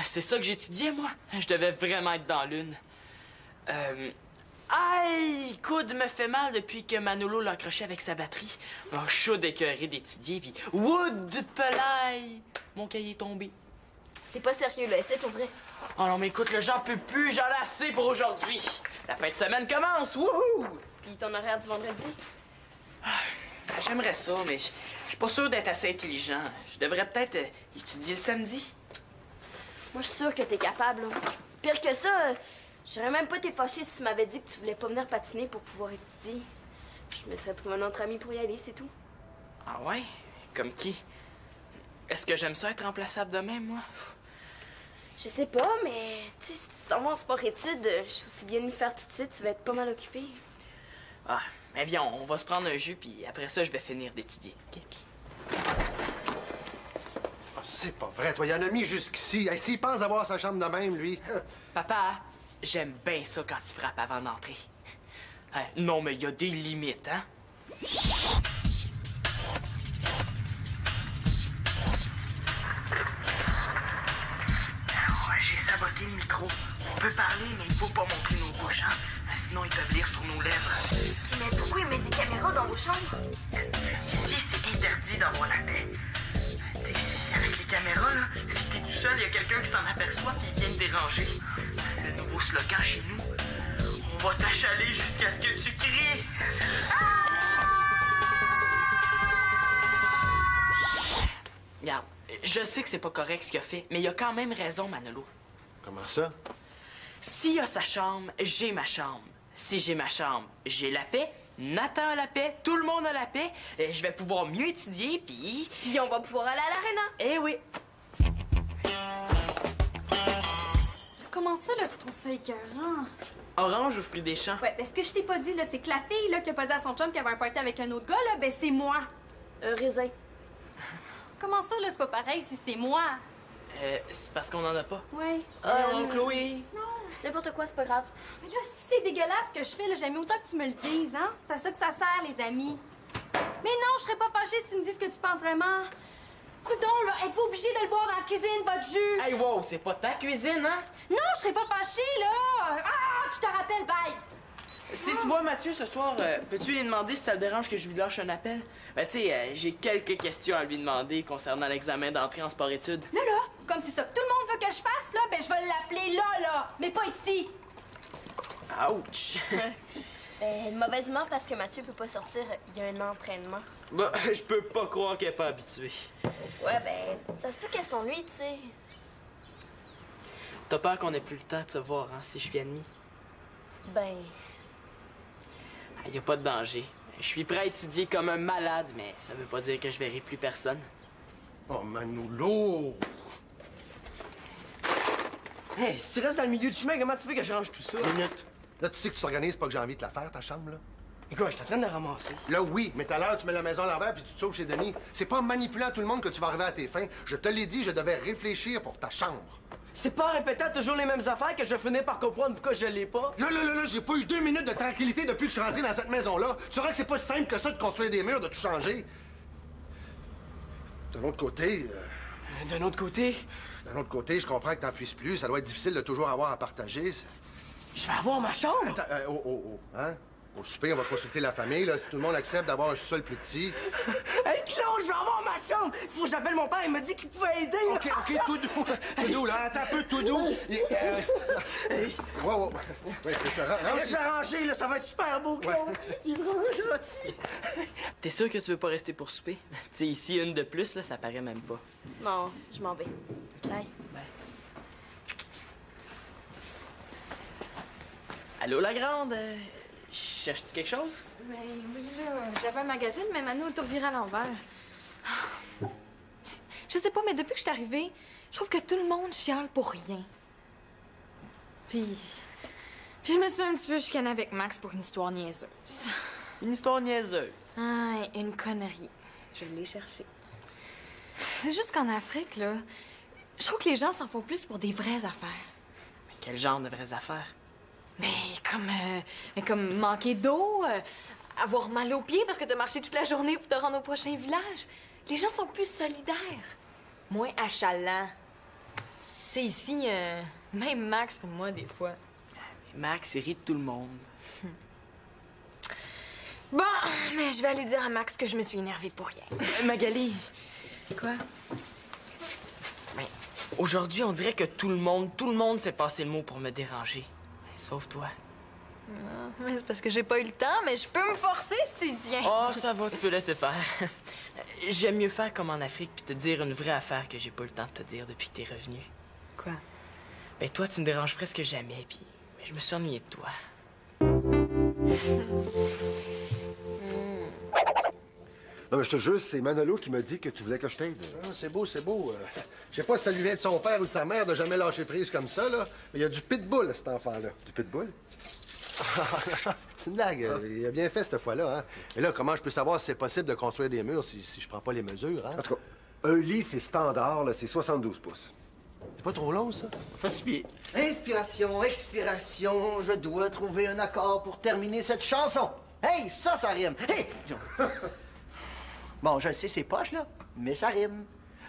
C'est ça que j'étudiais, moi. Je devais vraiment être dans l'une. I could me fait mal depuis que Manolo l'a accroché avec sa batterie. Oh, should écœuré d'étudier, puis would pelay. Mon cahier est tombé. T'es pas sérieux, là. C'est pour vrai. Oh non, mais écoute, j'en peux plus. J'en ai assez pour aujourd'hui. La fin de semaine commence. Wouhou! Puis ton horaire du vendredi? J'aimerais ça, mais je suis pas sûr d'être assez intelligent. Je devrais peut-être étudier le samedi. Moi, je suis sûre que t'es capable, là. Pire que ça, j'aurais même pas été fâchée si tu m'avais dit que tu voulais pas venir patiner pour pouvoir étudier. Je me serais trouvé un autre ami pour y aller, c'est tout. Ah ouais? Comme qui? Est-ce que j'aime ça être remplaçable de même, moi? Je sais pas, mais tu sais, si tu t'en vas en sport-études, je suis aussi bien de m'y faire tout de suite, tu vas être pas mal occupé. Ah, mais viens, on va se prendre un jus, puis après ça, je vais finir d'étudier. OK? Ah, c'est pas vrai, toi. Il en a mis jusqu'ici. Hey, s'il pense avoir sa chambre de même, lui. Papa, j'aime bien ça quand tu frappes avant d'entrer. Non, mais il y a des limites, hein? J'ai saboté le micro. On peut parler, mais il faut pas montrer nos bouches, hein? Sinon, ils peuvent lire sur nos lèvres. Mais pourquoi ils mettent des caméras dans vos chambres? Ici, c'est interdit d'avoir la paix. Tu sais, avec les caméras, là, si t'es tout seul, il y a quelqu'un qui s'en aperçoit et il vient te déranger. Le nouveau slogan chez nous, on va t'achaler jusqu'à ce que tu cries. Regarde, je sais que c'est pas correct ce qu'il a fait, mais il a quand même raison, Manolo. Comment ça? S'il a sa chambre, j'ai ma chambre. Si j'ai ma chambre, j'ai la paix. Nathan a la paix, tout le monde a la paix. Je vais pouvoir mieux étudier, puis... Puis on va pouvoir aller à l'aréna. Eh oui! Comment ça, là, tu trouves ça écœurant? Orange ou fruits des champs? Ouais, ben ce que je t'ai pas dit, là, c'est que la fille, là, qui a pas dit à son chum qu'elle avait un party avec un autre gars, là, ben c'est moi. Raisin. Comment ça, là, c'est pas pareil si c'est moi? C'est parce qu'on en a pas. Ouais. Oh, Chloé! Non. N'importe quoi, c'est pas grave. Mais là, si c'est dégueulasse ce que je fais, là, j'aime autant que tu me le dises, hein? C'est à ça que ça sert, les amis. Mais non, je serais pas fâchée si tu me dis ce que tu penses vraiment. Coudon, là, êtes-vous obligé de le boire dans la cuisine, votre jus? Hey, wow, c'est pas ta cuisine, hein? Non, je serais pas fâchée, là! Ah! Puis je te rappelle, bye! Si tu vois Mathieu ce soir, peux-tu lui demander si ça le dérange que je lui lâche un appel? Ben, tu sais, j'ai quelques questions à lui demander concernant l'examen d'entrée en sport-études. Là, comme c'est ça que tout le monde veut que je fasse, là, ben je vais l'appeler là, mais pas ici! Ouch! Une mauvaise humeur parce que Mathieu peut pas sortir, il y a un entraînement. Bah, je peux pas croire qu'elle est pas habituée. Ouais, ben, ça se peut qu'elle s'ennuie, tu sais. T'as peur qu'on ait plus le temps de se voir, hein, si je suis admis? Ben, Y a pas de danger. Je suis prêt à étudier comme un malade, mais ça veut pas dire que je verrai plus personne. Oh, Manolo! Hey, si tu restes dans le milieu du chemin, comment tu veux que je range tout ça? Minute. Là, tu sais que tu t'organises pas que j'ai envie de la faire, ta chambre, là? Écoute, je suis en train de la ramasser. Là, oui, mais tout à l'heure, tu mets la maison à l'envers puis tu te sauves chez Denis. C'est pas en manipulant tout le monde que tu vas arriver à tes fins. Je te l'ai dit, je devais réfléchir pour ta chambre. C'est pas en répétant toujours les mêmes affaires que je vais finir par comprendre pourquoi je l'ai pas. Là, j'ai pas eu 2 minutes de tranquillité depuis que je suis rentré dans cette maison-là. Tu sauras que c'est pas si simple que ça de construire des murs, de tout changer. D'un autre côté... D'un autre côté... D'un autre côté, je comprends que t'en puisses plus. Ça doit être difficile de toujours avoir à partager. Je vais avoir ma chambre! Attends, hein? Au souper, on va consulter la famille, là, si tout le monde accepte d'avoir un sous-sol plus petit. Hey, Claude, je vais avoir ma chambre! Faut que j'appelle mon père, il m'a dit qu'il pouvait aider, là. OK, tout doux. Tout doux, là. Attends un peu, tout doux. Ouais. C'est ça. Je vais ranger, là, ça va être super beau, Claude. Ouais. T'es sûr que tu veux pas rester pour souper? Tu sais, ici, une de plus, là, ça paraît même pas. non, je m'en vais. Bye. Allô, la grande? Cherches-tu quelque chose? Ben oui, là, j'avais un magazine, mais Manu a tout reviré à l'envers. Je sais pas, mais depuis que je suis arrivée, je trouve que tout le monde chiale pour rien. Puis je me suis un petit peu chicanée avec Max pour une histoire niaiseuse. Une histoire niaiseuse. Ah, une connerie. Je l'ai cherchée. C'est juste qu'en Afrique, là, je trouve que les gens s'en font plus pour des vraies affaires. Mais quel genre de vraies affaires? Mais comme manquer d'eau, avoir mal aux pieds parce que t'as marché toute la journée pour te rendre au prochain village. Les gens sont plus solidaires, moins achalants. Tu sais, ici, même Max comme moi, des fois. Max, il rit de tout le monde. Bon, mais je vais aller dire à Max que je me suis énervée pour rien. Magali, Quoi? ben, aujourd'hui, on dirait que tout le monde s'est passé le mot pour me déranger. Sauf toi. Mais c'est parce que j'ai pas eu le temps, mais je peux me forcer si tu tiens. Oh, ça va, tu peux laisser faire. J'aime mieux faire comme en Afrique puis te dire une vraie affaire que j'ai pas eu le temps de te dire depuis que t'es revenu. Quoi? Ben, toi, tu me déranges presque jamais, puis je me suis ennuyée de toi. Non, mais je te jure, c'est Manolo qui m'a dit que tu voulais que je t'aide. Ah, c'est beau, c'est beau. Je sais pas si ça lui vient de son père ou de sa mère de jamais lâcher prise comme ça, là. Mais il y a du pitbull, cet enfant-là. Du pitbull? C'est une blague. Il a bien fait cette fois-là, hein. Et là, comment je peux savoir si c'est possible de construire des murs si je prends pas les mesures, hein? En tout cas, un lit, c'est standard, là, c'est 72 pouces. C'est pas trop long, ça? Fais ce pied. Inspiration, expiration, je dois trouver un accord pour terminer cette chanson. Hey, ça rime. Hey! Bon, je le sais, c'est poche, là, mais ça rime.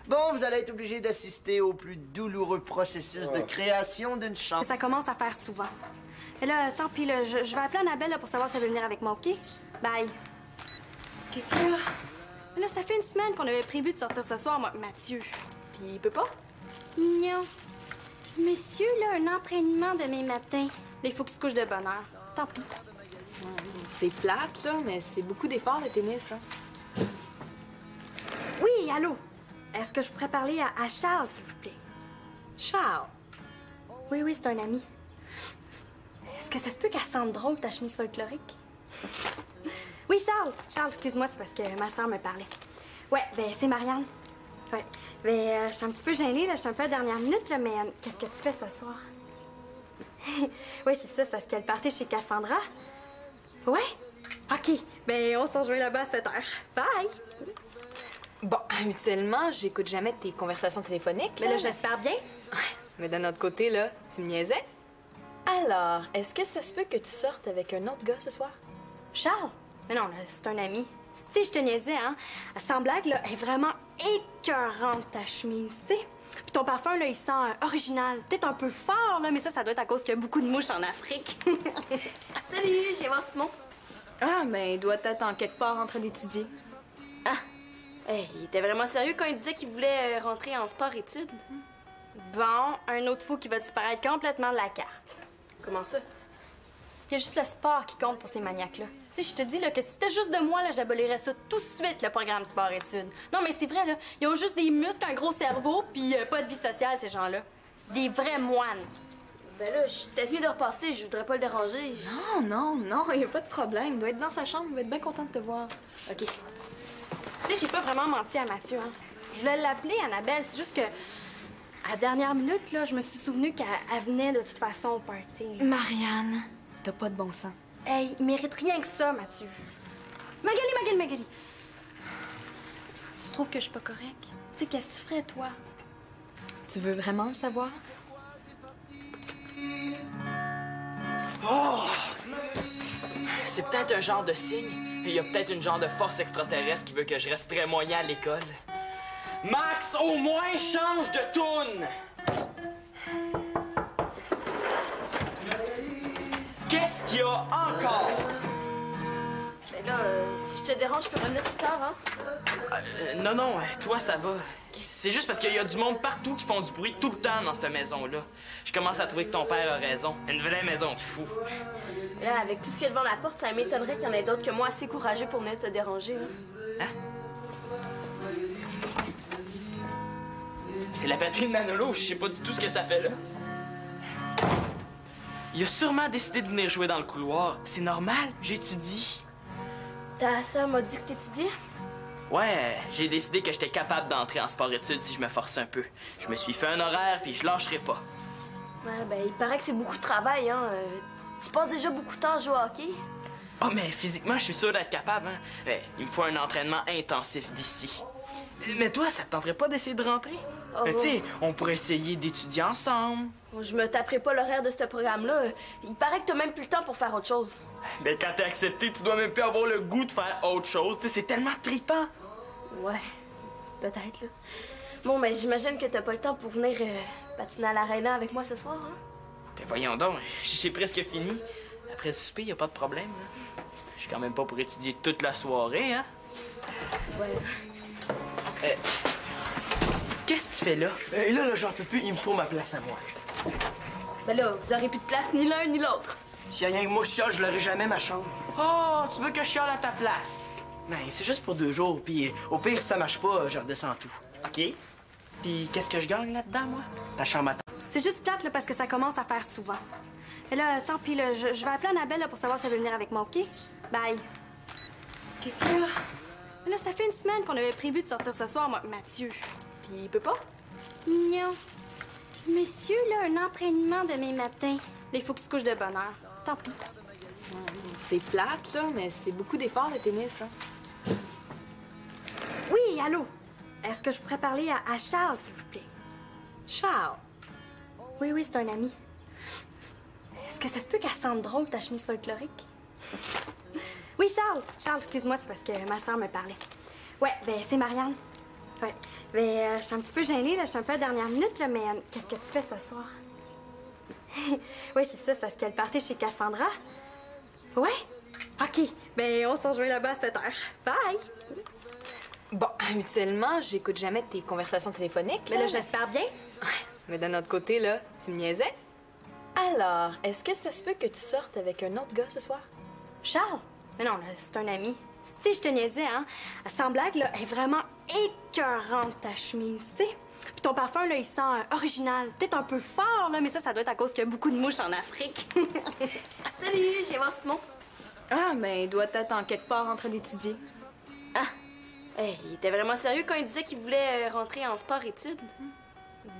Bon, vous allez être obligé d'assister au plus douloureux processus de création d'une chanson. Ça commence à faire souvent. Et là, tant pis, là, je vais appeler Annabelle là, pour savoir si elle veut venir avec moi, OK? Bye. Qu'est-ce qu'il y a? Là, ça fait une semaine qu'on avait prévu de sortir ce soir, moi, Mathieu. Puis il peut pas? Non. Monsieur, là, un entraînement demain matin. Là, il faut qu'il se couche de bonne heure. Tant pis. C'est plate, là, mais c'est beaucoup d'efforts, le tennis, hein. Oui, allô? Est-ce que je pourrais parler à Charles, s'il vous plaît? Charles. Oui, c'est un ami. Est-ce que ça se peut qu'elle sente drôle, ta chemise folklorique? Oui, Charles. Charles, excuse-moi, c'est parce que ma soeur me parlait. Ouais, ben c'est Marianne. Ouais. Ben, je suis un petit peu gênée, là. Je suis un peu à la dernière minute, là, mais qu'est-ce que tu fais ce soir? Oui, c'est ça, c'est parce qu'il y a le party chez Cassandra. Ouais? OK. Ben, on s'en rejoint là-bas à 7 h. Bye! Bon, habituellement, j'écoute jamais tes conversations téléphoniques. Mais là, j'espère bien. Ouais, mais d'un autre côté, là, tu me niaisais. Alors, est-ce que ça se peut que tu sortes avec un autre gars ce soir? Charles? Mais non, là, c'est un ami. Tu sais, je te niaisais, hein? Sans blague, là, elle est vraiment écœurante, ta chemise, tu sais. Puis ton parfum, là, il sent original. Peut-être un peu fort, là, mais ça doit être à cause qu'il y a beaucoup de mouches en Afrique. Salut, je viens voir Simon. Ah, ben, il doit être en quelque part en train d'étudier. Ah! Hey, il était vraiment sérieux quand il disait qu'il voulait rentrer en sport-études. Bon, un autre fou qui va disparaître complètement de la carte. Comment ça? Il y a juste le sport qui compte pour ces maniaques-là. Tu sais, je te dis là, que si c'était juste de moi, là, j'abolirais ça tout de suite, le programme sport-études. Non, mais c'est vrai, là, ils ont juste des muscles, un gros cerveau, puis pas de vie sociale, ces gens-là. Des vrais moines. Ben là, je suis peut-être mieux de repasser, je voudrais pas le déranger. Non, il n'y a pas de problème. Il doit être dans sa chambre, il va être bien content de te voir. OK. Tu sais, j'ai pas vraiment menti à Mathieu, hein. Je voulais l'appeler, Annabelle, c'est juste que... À la dernière minute, là, je me suis souvenu qu'elle venait de toute façon au party. Marianne, t'as pas de bon sens. Hey, il mérite rien que ça, Mathieu. Magali. Tu trouves que je suis pas correcte? Tu sais, qu'est-ce que tu ferais, toi? Tu veux vraiment le savoir? Oh! C'est peut-être un genre de signe. Il y a peut-être une genre de force extraterrestre qui veut que je reste très moyen à l'école. Max, au moins, change de toune! Qu'est-ce qu'il y a encore? Ben là, si je te dérange, je peux revenir plus tard, hein? Non, toi, ça va. C'est juste parce qu'il y a du monde partout qui font du bruit tout le temps dans cette maison-là. Je commence à trouver que ton père a raison. Une vraie maison de fou. Là, avec tout ce qu'il y a devant la porte, ça m'étonnerait qu'il y en ait d'autres que moi assez courageux pour venir te déranger, hein? C'est la batterie de Manolo, je sais pas du tout ce que ça fait là. Il a sûrement décidé de venir jouer dans le couloir. C'est normal, j'étudie. Ta sœur m'a dit que t'étudiais? Ouais, j'ai décidé que j'étais capable d'entrer en sport-études si je me force un peu. Je me suis fait un horaire puis je lâcherai pas. Ouais, ben il paraît que c'est beaucoup de travail, hein. Tu passes déjà beaucoup de temps à jouer au hockey? Oh, mais physiquement, je suis sûr d'être capable, hein. Il me faut un entraînement intensif d'ici. Mais toi, ça te tenterait pas d'essayer de rentrer? Oh. Tu sais, on pourrait essayer d'étudier ensemble. Je me taperai pas l'horaire de ce programme-là. Il paraît que t'as même plus le temps pour faire autre chose. Ben, quand t'es accepté, tu dois même plus avoir le goût de faire autre chose. Tu sais, c'est tellement trippant. Ouais, peut-être, là. Bon, ben, j'imagine que t'as pas le temps pour venir patiner à l'aréna avec moi ce soir, hein? Ben, voyons donc, j'ai presque fini. Après le souper, y a pas de problème, là. Je suis quand même pas pour étudier toute la soirée, hein? Ouais. Qu'est-ce que tu fais là? Là, j'en peux plus, il me faut ma place à moi. Ben là, vous aurez plus de place ni l'un ni l'autre. S'il y a rien que moi qui chiale, je l'aurai jamais ma chambre. Oh, tu veux que je chiale à ta place? Ben, c'est juste pour 2 jours, puis au pire, si ça marche pas, je redescends tout. OK. Puis qu'est-ce que je gagne là-dedans, moi? Ta chambre à C'est juste plate là, parce que ça commence à faire souvent. Et là, tant pis, là, je vais appeler Annabelle là, pour savoir si elle veut venir avec moi, OK? Bye. Qu'est-ce qu'il y a? Là, ça fait une semaine qu'on avait prévu de sortir ce soir, moi, Mathieu. Puis il peut pas? Non. Monsieur, là, un entraînement demain matin. Là, il faut qu'il se couche de bonne heure. Tant pis. C'est plate, là, mais c'est beaucoup d'efforts, le tennis, hein. Oui, allô? Est-ce que je pourrais parler à Charles, s'il vous plaît? Charles. Oui, c'est un ami. Est-ce que ça se peut qu'elle sente drôle, ta chemise folklorique? Oui, Charles. Charles, excuse-moi, c'est parce que ma soeur me parlait. Ouais, ben c'est Marianne. Ouais. Ben, je suis un petit peu gênée, là. Je suis un peu à la dernière minute, là, mais qu'est-ce que tu fais ce soir? Oui, c'est ça, c'est parce qu'il y a le party chez Cassandra. Ouais? OK. Ben, on s'en rejoint là-bas à 7 h. Bye! Bon, habituellement, j'écoute jamais tes conversations téléphoniques. Mais là, j'espère bien. Ouais, mais d'un autre côté, là, tu me niaisais. Alors, est-ce que ça se peut que tu sortes avec un autre gars ce soir? Charles? Mais non, là, c'est un ami. Tu sais, je te niaisais, hein? Sans blague, là, elle est vraiment écœurante, ta chemise, tu sais. Puis ton parfum, là, il sent original. Peut-être un peu fort, là, mais ça doit être à cause qu'il y a beaucoup de mouches en Afrique. Salut, je viens voir Simon. Ah, ben, il doit être en quelque part en train d'étudier. Ah! Hey, il était vraiment sérieux quand il disait qu'il voulait rentrer en sport-études.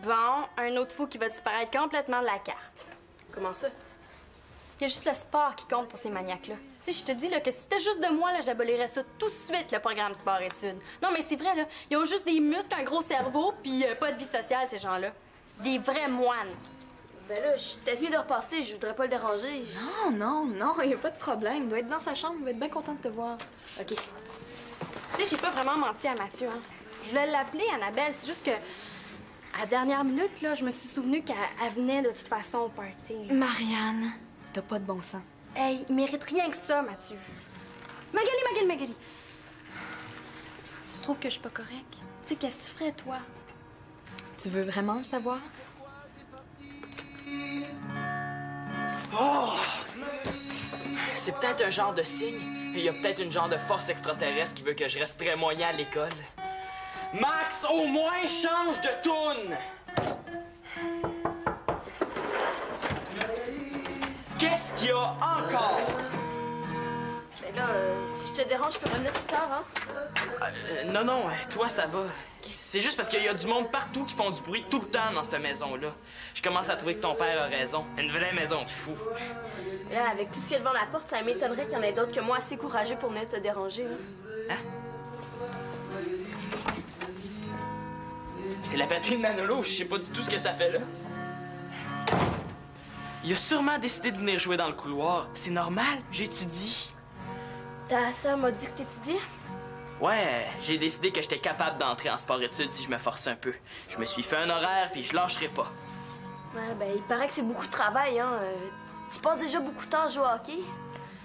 Bon, un autre fou qui va disparaître complètement de la carte. Comment ça? Il y a juste le sport qui compte pour ces maniaques-là. Tu sais, je te dis là, que si c'était juste de moi, là, j'abolirais ça tout de suite, le programme sport-études. Non, mais c'est vrai, là, ils ont juste des muscles, un gros cerveau, puis pas de vie sociale, ces gens-là. Des vrais moines. Ben là, je suis peut-être mieux de repasser, je voudrais pas le déranger. Non, il y a pas de problème. Il doit être dans sa chambre, il va être bien content de te voir. OK. Tu sais, j'ai pas vraiment menti à Mathieu, hein. Je voulais l'appeler, Annabelle, c'est juste que... À la dernière minute, là, je me suis souvenu qu'elle venait de toute façon au party. Marianne, t'as pas de bon sens. Hey, il mérite rien que ça, Mathieu. Magali! Tu trouves que je suis pas correcte? Tu sais, qu'est-ce que tu ferais, toi? Tu veux vraiment le savoir? Oh! C'est peut-être un genre de signe. Il y a peut-être une genre de force extraterrestre qui veut que je reste très moyen à l'école. Max, au moins, change de toune! Qu'est-ce qu'il y a encore? Ben là, si je te dérange, je peux revenir plus tard, hein? Non, toi, ça va. C'est juste parce qu'il y a du monde partout qui font du bruit tout le temps dans cette maison-là. Je commence à trouver que ton père a raison. Une vraie maison de fou. Là, avec tout ce qu'il y a devant la porte, ça m'étonnerait qu'il y en ait d'autres que moi assez courageux pour venir te déranger, hein? C'est la batterie de Manolo, je sais pas du tout ce que ça fait là. Il a sûrement décidé de venir jouer dans le couloir. C'est normal, j'étudie. Ta sœur m'a dit que t'étudiais? Ouais, j'ai décidé que j'étais capable d'entrer en sport-études si je me forçais un peu. Je me suis fait un horaire puis je lâcherai pas. Ouais, ben il paraît que c'est beaucoup de travail, hein. Tu passes déjà beaucoup de temps à jouer au hockey?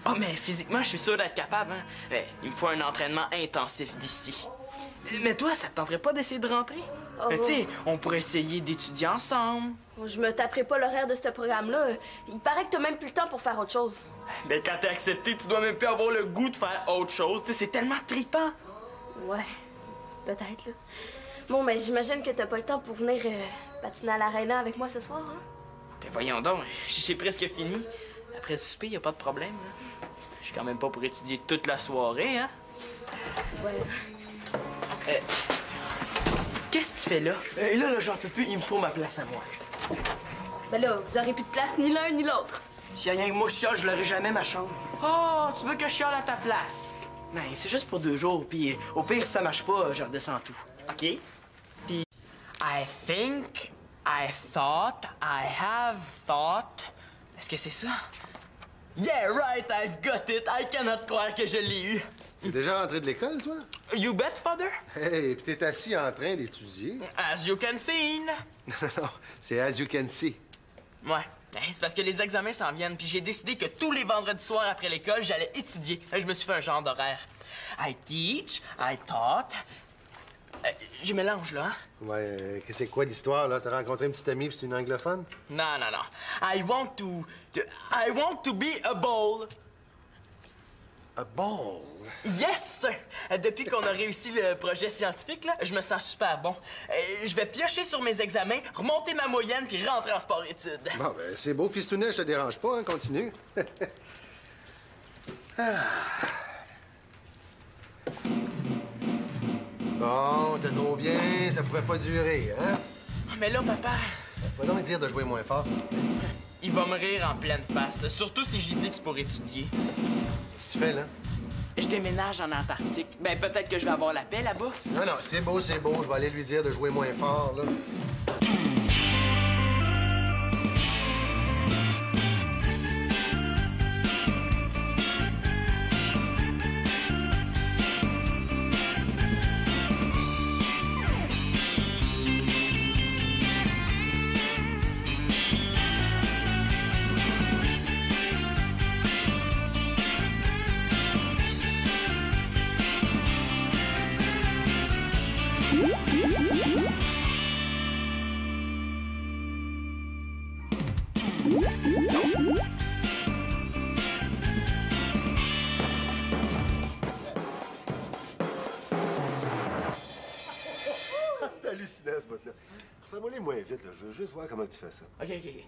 Oh, mais physiquement, je suis sûr d'être capable, hein. Mais il me faut un entraînement intensif d'ici. Mais toi, ça te tenterait pas d'essayer de rentrer? Oh. Tu sais, on pourrait essayer d'étudier ensemble. Je me taperai pas l'horaire de ce programme-là. Il paraît que t'as même plus le temps pour faire autre chose. Ben, quand t'es accepté, tu dois même plus avoir le goût de faire autre chose. Tu sais, c'est tellement trippant. Ouais, peut-être, là. Bon, ben j'imagine que t'as pas le temps pour venir patiner à l'aréna avec moi ce soir, hein? Ben, voyons donc, j'ai presque fini. Après le souper, y a pas de problème, là. Je suis quand même pas pour étudier toute la soirée, hein? Ouais. Qu'est-ce que tu fais là? Là, j'en peux plus, il me faut ma place à moi. Ben là, vous aurez plus de place ni l'un ni l'autre. S'il y a rien que moi qui chiale, je l'aurai jamais ma chambre. Oh, tu veux que je chiale à ta place? Ben, c'est juste pour 2 jours, puis au pire, si ça marche pas, je redescends tout. OK? Puis, I think, I thought, I have thought... Est-ce que c'est ça? Yeah, right, I've got it! I cannot croire que je l'ai eu! T'es déjà rentré de l'école, toi? You bet, father? Hey, puis t'es assis en train d'étudier? As you can see. Non, c'est as you can see. Ouais. Ben, c'est parce que les examens s'en viennent, puis j'ai décidé que tous les vendredis soirs après l'école, j'allais étudier. Je me suis fait un genre d'horaire. I teach, I taught... je mélange, là, hein? Ouais, c'est quoi l'histoire, là? T'as rencontré une petite amie puis c'est une anglophone? Non, non, non. I want to be a bowl. A ball? Yes! Depuis qu'on a réussi le projet scientifique, là, je me sens super bon. Je vais piocher sur mes examens, remonter ma moyenne, puis rentrer en sport-études. Bon, ben, c'est beau, fistounet, je te dérange pas, hein? Continue. Bon, t'es trop bien, ça pouvait pas durer, hein? Mais là, papa, Va donc dire de jouer moins fort, s'il te plaît. il va me rire en pleine face, surtout si j'ai dit que c'est pour étudier. Qu'est-ce que tu fais, là? Je déménage en Antarctique. Ben, peut-être que je vais avoir la paix là-bas. Non, non, c'est beau, c'est beau. Je vais aller lui dire de jouer moins fort, là. C'est hallucinant, ce bout-là. Refais-moi les moins vite, là. Je veux juste voir comment tu fais ça. OK, OK, OK.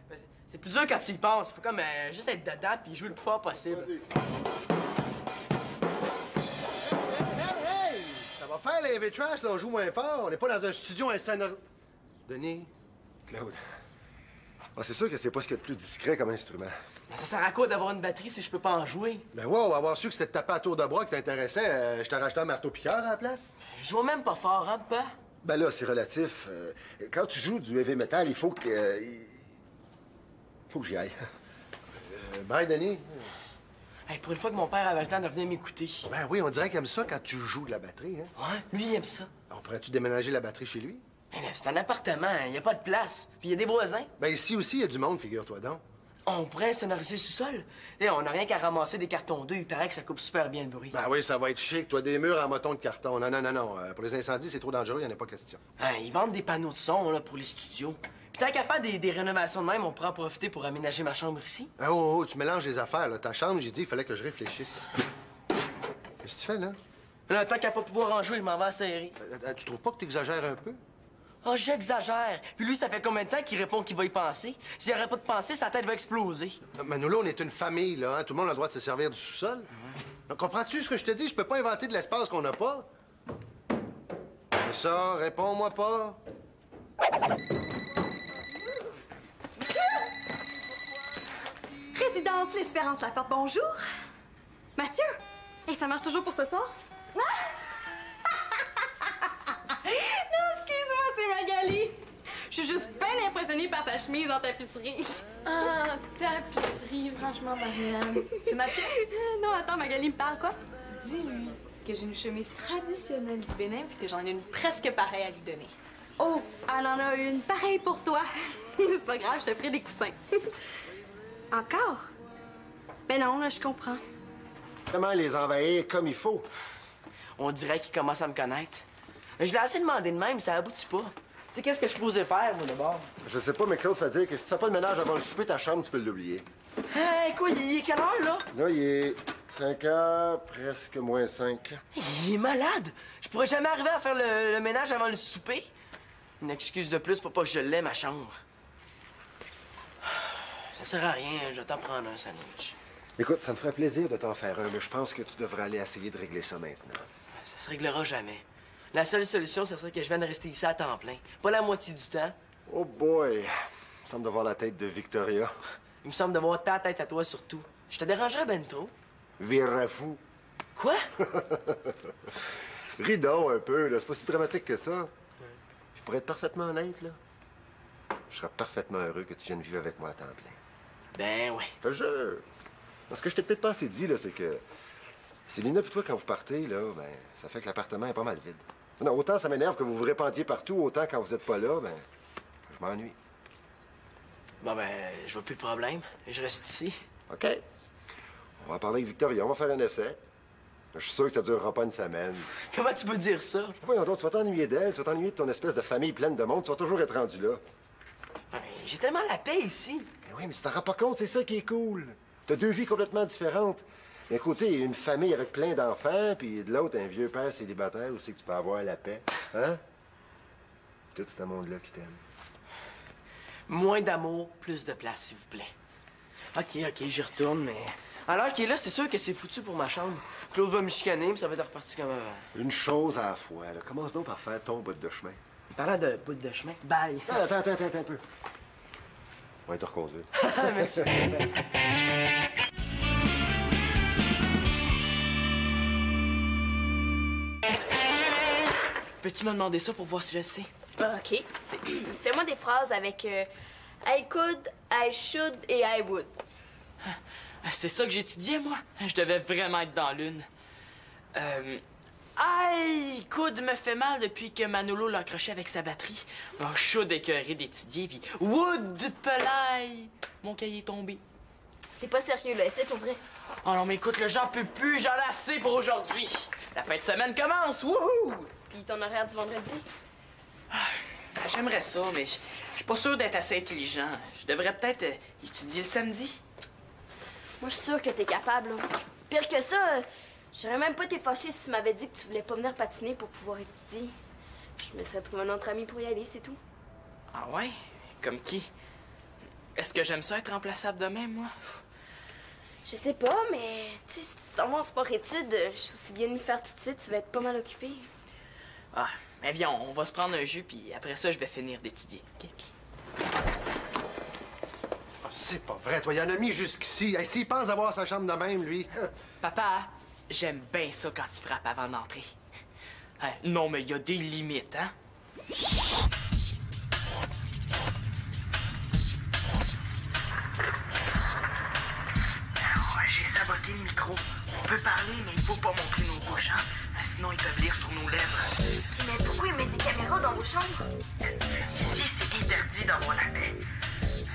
Ben, c'est plus dur quand tu y penses. Il faut comme juste être dedans puis jouer le plus fort possible. Vas-y. Hey! Ça va faire les trash, là. On joue moins fort. On n'est pas dans un studio insonore. Denis? Claude. Ah, c'est sûr que c'est pas ce qu'il y a de plus discret comme instrument. Ben, ça sert à quoi d'avoir une batterie si je peux pas en jouer? Ben wow, avoir su que c'était de taper à tour de bras qui t'intéressait, je t'ai racheté un marteau-piqueur à la place. Je joue même pas fort, hein, papa? Ben là, c'est relatif. Quand tu joues du heavy metal, il faut que... faut que j'y aille. Bye, Denis. Hey, pour une fois que mon père avait le temps de venir m'écouter. Ben oui, on dirait qu'il aime ça quand tu joues de la batterie, hein? Ouais, lui, il aime ça. On pourrait-tu déménager la batterie chez lui? Hey, là, c'est un appartement, il y a pas de place. Puis il y a des voisins. Ben ici aussi, il y a du monde, figure-toi donc. On pourrait sonoriser le sous-sol. Hey, on n'a rien qu'à ramasser des cartons d'œufs. Il paraît que ça coupe super bien le bruit. Ben oui, ça va être chic. Toi, des murs en moton de carton. Non, non, non, non. Pour les incendies, c'est trop dangereux, il n'y en a pas question. Hey, ils vendent des panneaux de son là, pour les studios. Puis tant qu'à faire des rénovations de même, on pourra en profiter pour aménager ma chambre ici. Ah, oh, tu mélanges les affaires, là. Ta chambre, j'ai dit, il fallait que je réfléchisse. Qu'est-ce que tu fais, là? Là, tant qu'à pas pouvoir en jouer, je m'en vais à serrer. Tu trouves pas que t'exagères un peu? Oh, j'exagère. Puis lui, ça fait combien de temps qu'il répond qu'il va y penser? S'il arrête pas de penser, sa tête va exploser. Mais nous, là, on est une famille, là. Hein? Tout le monde a le droit de se servir du sous-sol. Comprends-tu ce que je te dis? Je peux pas inventer de l'espace qu'on n'a pas. C'est ça, réponds-moi pas. Résidence L'Espérance Laporte, bonjour. Mathieu, et ça marche toujours pour ce soir? Non, excuse-moi, c'est Magali. Je suis juste bien impressionnée par sa chemise en tapisserie. Ah, tapisserie, franchement, Marianne. C'est Mathieu? Non, attends, Magali me parle, quoi? Dis-lui que j'ai une chemise traditionnelle du Bénin puis que j'en ai une presque pareille à lui donner. Oh, elle en a une pareille pour toi. C'est pas grave, je te ferai des coussins. Encore? Ben non, là, je comprends. Comment les envahir comme il faut? On dirait qu'il commence à me connaître. Je l'ai assez demandé de même, ça aboutit pas. Tu sais, qu'est-ce que je suis posé faire, moi, d'abord? Je sais pas, mais Claude fait dire que si tu fais pas le ménage avant le souper, ta chambre, tu peux l'oublier. Hey, quoi, il est quelle heure, là? Là, il est 5 heures, presque moins 5. Il est malade! Je pourrais jamais arriver à faire le ménage avant le souper. Une excuse de plus pour pas que je l'aie, ma chambre. Ça sert à rien, je vais t'en prendre un sandwich. Écoute, ça me ferait plaisir de t'en faire un, mais je pense que tu devrais aller essayer de régler ça maintenant. Ça se réglera jamais. La seule solution, ce serait que je vienne rester ici à temps plein. Pas la moitié du temps. Oh boy! Il me semble de voir la tête de Victoria. Il me semble de voir ta tête à toi surtout. Je te dérangerais ben trop. Vire fou. Quoi? Ris donc un peu, là. C'est pas si dramatique que ça. Puis pour être parfaitement honnête, là, je serais parfaitement heureux que tu viennes vivre avec moi à temps plein. Ben ouais. Je te jure. Ce que je t'ai peut-être pas assez dit, là, c'est que Célina et toi, quand vous partez, là, ben, ça fait que l'appartement est pas mal vide. Non, autant ça m'énerve que vous vous répandiez partout, autant quand vous êtes pas là, ben, je m'ennuie. Bon, ben, je vois plus le problème. Je reste ici. OK. On va en parler avec Victoria, on va faire un essai. Je suis sûr que ça durera pas une semaine. Comment tu peux dire ça? Voyons donc, tu vas t'ennuyer d'elle, tu vas t'ennuyer de ton espèce de famille pleine de monde, tu vas toujours être rendu là. Ben, j'ai tellement la paix ici. Mais oui, mais tu t'en rends pas compte, c'est ça qui est cool. T'as deux vies complètement différentes. D'un côté, une famille avec plein d'enfants, puis de l'autre, un vieux père célibataire où c'est que tu peux avoir la paix. Hein? Tout ce monde-là qui t'aime. Moins d'amour, plus de place, s'il vous plaît. OK, j'y retourne, mais... À l'heure qu'il est là, c'est sûr que c'est foutu pour ma chambre. Claude va me chicaner, puis ça va être reparti comme avant. Une chose à la fois, là. Commence donc par faire ton bout de chemin. Parlant de bout de chemin, bye. Ah, attends un peu. On va te reconduire. Merci. Peux-tu me demander ça pour voir si je sais? OK. Fais-moi des phrases avec I could, I should et I would. C'est ça que j'étudiais, moi. Je devais vraiment être dans l'une. Aïe, coude me fait mal depuis que Manolo l'a accroché avec sa batterie. Oh, should écœuré d'étudier, puis would pelaille. Mon cahier est tombé. T'es pas sérieux, là. C'est pour vrai. Oh non, mais écoute, le j'en peux plus. J'en ai assez pour aujourd'hui. La fin de semaine commence. Wouhou! Puis ton horaire du vendredi? J'aimerais ça, mais je suis pas sûr d'être assez intelligent. Je devrais peut-être étudier le samedi. Moi, je suis sûre que t'es capable, là. Pire que ça, j'aurais même pas été fâchée si tu m'avais dit que tu voulais pas venir patiner pour pouvoir étudier. Je me serais trouvé un autre ami pour y aller, c'est tout. Ah ouais? Comme qui? Est-ce que j'aime ça être remplaçable de même, moi? Je sais pas, mais tu sais, si tu t'en vas en sport-études, je suis aussi bien de m'y faire tout de suite, tu vas être pas mal occupé. Ah, mais viens, on va se prendre un jus, puis après ça, je vais finir d'étudier. OK? Ah, c'est pas vrai, toi, il en a mis jusqu'ici. Hey, s'il pense avoir sa chambre de même, lui. Papa, j'aime bien ça quand tu frappes avant d'entrer. Non, mais il y a des limites, hein? J'ai saboté le micro. On peut parler, mais il faut pas montrer nos bouches, hein? Sinon, ils peuvent lire sur nos lèvres. Mais pourquoi ils mettent des caméras dans vos chambres? Ici, c'est interdit d'avoir la paix.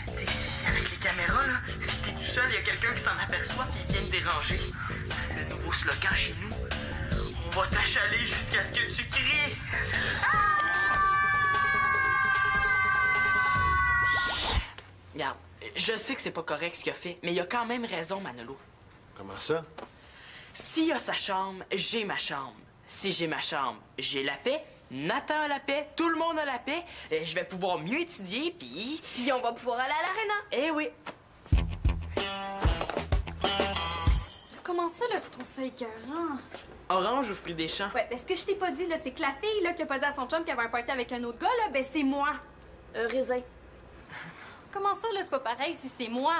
Tu sais, avec les caméras, là, si t'es tout seul, il y a quelqu'un qui s'en aperçoit et il vient te déranger. Le nouveau slogan chez nous, on va t'achaler jusqu'à ce que tu cries. Regarde, je sais que c'est pas correct ce qu'il a fait, mais il a quand même raison, Manolo. Comment ça? S'il a sa chambre, j'ai ma chambre. Si j'ai ma chambre, j'ai la paix. Nathan a la paix, tout le monde a la paix. Je vais pouvoir mieux étudier, puis... Puis on va pouvoir aller à l'aréna. Eh oui! Comment ça, là, tu trouves ça écœurant? Orange ou fruits des champs? Ouais, ben ce que je t'ai pas dit, là, c'est que la fille, là, qui a pas dit à son chum qu'elle avait un party avec un autre gars, là, ben c'est moi. Raisin. Comment ça, là, c'est pas pareil si c'est moi?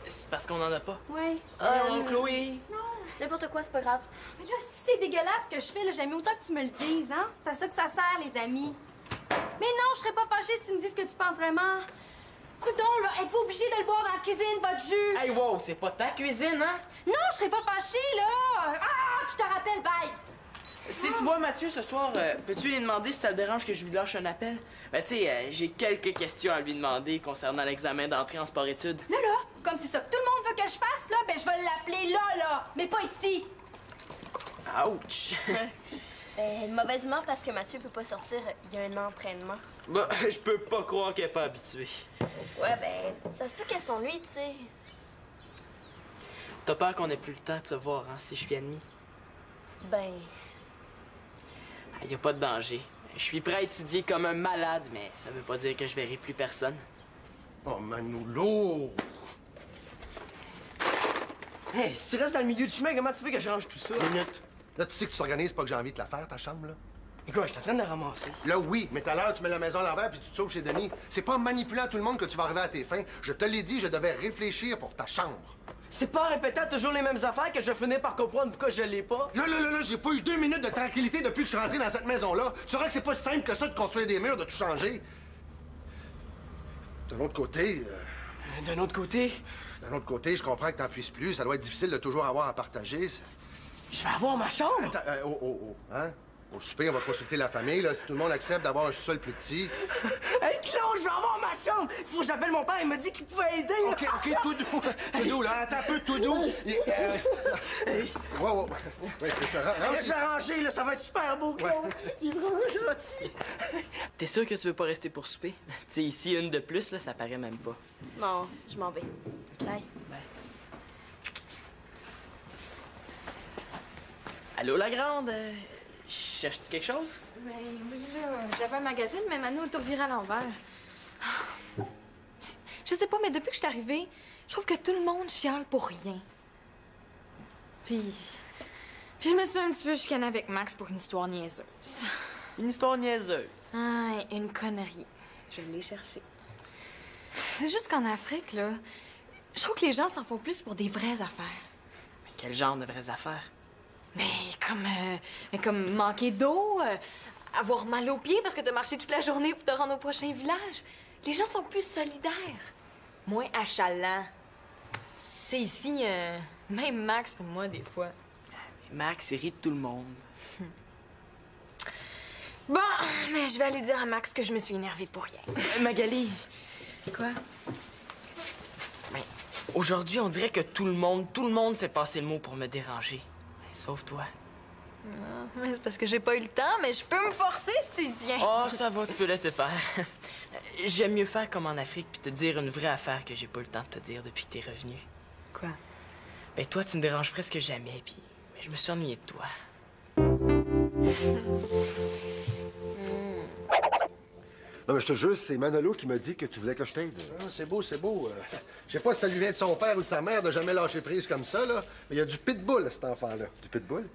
C'est parce qu'on en a pas. Ouais. Oh, Chloé! Non. N'importe quoi, c'est pas grave. Mais là, si c'est dégueulasse ce que je fais, là, j'aime autant que tu me le dises, hein? C'est à ça que ça sert, les amis. Mais non, je serais pas fâchée si tu me dis ce que tu penses vraiment. Coudon, là, êtes-vous obligé de le boire dans la cuisine, votre jus? Hey, wow, c'est pas ta cuisine, hein? Non, je serais pas fâchée, là! Ah, puis je te rappelle, bye! Si tu vois Mathieu ce soir, peux-tu lui demander si ça le dérange que je lui lâche un appel? Ben, tu sais, j'ai quelques questions à lui demander concernant l'examen d'entrée en sport-études. Là, comme c'est ça que tout le monde veut que je fasse, là, ben je vais l'appeler là, mais pas ici! Ouch! Une mauvaise humeur parce que Mathieu peut pas sortir, il y a un entraînement. Bah, je peux pas croire qu'elle est pas habituée. Ouais, ben, ça se peut qu'elle s'ennuie, tu sais. T'as peur qu'on ait plus le temps de se voir, hein, si je suis ennemi? Ben, Y a pas de danger. Je suis prêt à étudier comme un malade, mais ça veut pas dire que je verrai plus personne. Oh, Manolo! Hey, si tu restes dans le milieu du chemin, comment tu veux que je range tout ça? Minute. Là, tu sais que tu t'organises pas que j'ai envie de la faire, ta chambre, là? Écoute, je suis en train de la ramasser. Là, oui, mais tout à l'heure, tu mets la maison à l'envers puis tu te sauves chez Denis. C'est pas en manipulant tout le monde que tu vas arriver à tes fins. Je te l'ai dit, je devais réfléchir pour ta chambre. C'est pas en répétant toujours les mêmes affaires que je vais finir par comprendre pourquoi je l'ai pas. Là, j'ai pas eu 2 minutes de tranquillité depuis que je suis rentré dans cette maison-là. Tu sauras que c'est pas si simple que ça de construire des murs, de tout changer. D'un autre côté... D'un autre côté... D'un autre côté, je comprends que t'en puisses plus. Ça doit être difficile de toujours avoir à partager. Je vais avoir ma chambre! Attends, hein? Au souper, on va consulter la famille, là. Si tout le monde accepte d'avoir un sous-sol plus petit... Hey, Claude, je vais avoir ma chambre! Faut que j'appelle mon père, il m'a dit qu'il pouvait aider, là. OK, tout doux. Tout doux, là. Attends un peu, tout doux. Wow. Oui, c'est ça. Je vais ranger, là, ça va être super beau, Claude. Il est vraiment gentil. T'es sûr que tu veux pas rester pour souper? Tu sais, ici, une de plus, là, ça paraît même pas. Non, je m'en vais. Bye. Allô, la grande? Cherches-tu quelque chose? Ben oui, là, j'avais un magazine, mais Manu a tout reviré à l'envers. Je sais pas, mais depuis que je suis arrivée, je trouve que tout le monde chiale pour rien. Puis je me suis un petit peu chicanée avec Max pour une histoire niaiseuse. Une histoire niaiseuse. Ah, une connerie. Je l'ai cherchée. C'est juste qu'en Afrique, là, je trouve que les gens s'en font plus pour des vraies affaires. Mais quel genre de vraies affaires? Mais comme manquer d'eau, avoir mal aux pieds parce que t'as marché toute la journée pour te rendre au prochain village. Les gens sont plus solidaires, moins achalants. Tu sais, ici, même Max et moi, des fois. Max, il rit de tout le monde. Bon, mais je vais aller dire à Max que je me suis énervée pour rien. Magali! Quoi? Ben, aujourd'hui, on dirait que tout le monde s'est passé le mot pour me déranger. Sauf toi. Non, mais c'est parce que j'ai pas eu le temps, mais je peux me forcer si tu tiens. Oh, ça va, tu peux laisser faire. J'aime mieux faire comme en Afrique puis te dire une vraie affaire que j'ai pas eu le temps de te dire depuis que t'es revenu. Quoi? Ben, toi, tu me déranges presque jamais, puis je me suis ennuyée de toi. Non, mais je te jure, c'est Manolo qui m'a dit que tu voulais que je t'aide. Ah, c'est beau. Je sais pas si ça lui vient de son père ou de sa mère de jamais lâcher prise comme ça, là. Mais il y a du pitbull, cet enfant-là. Du pitbull?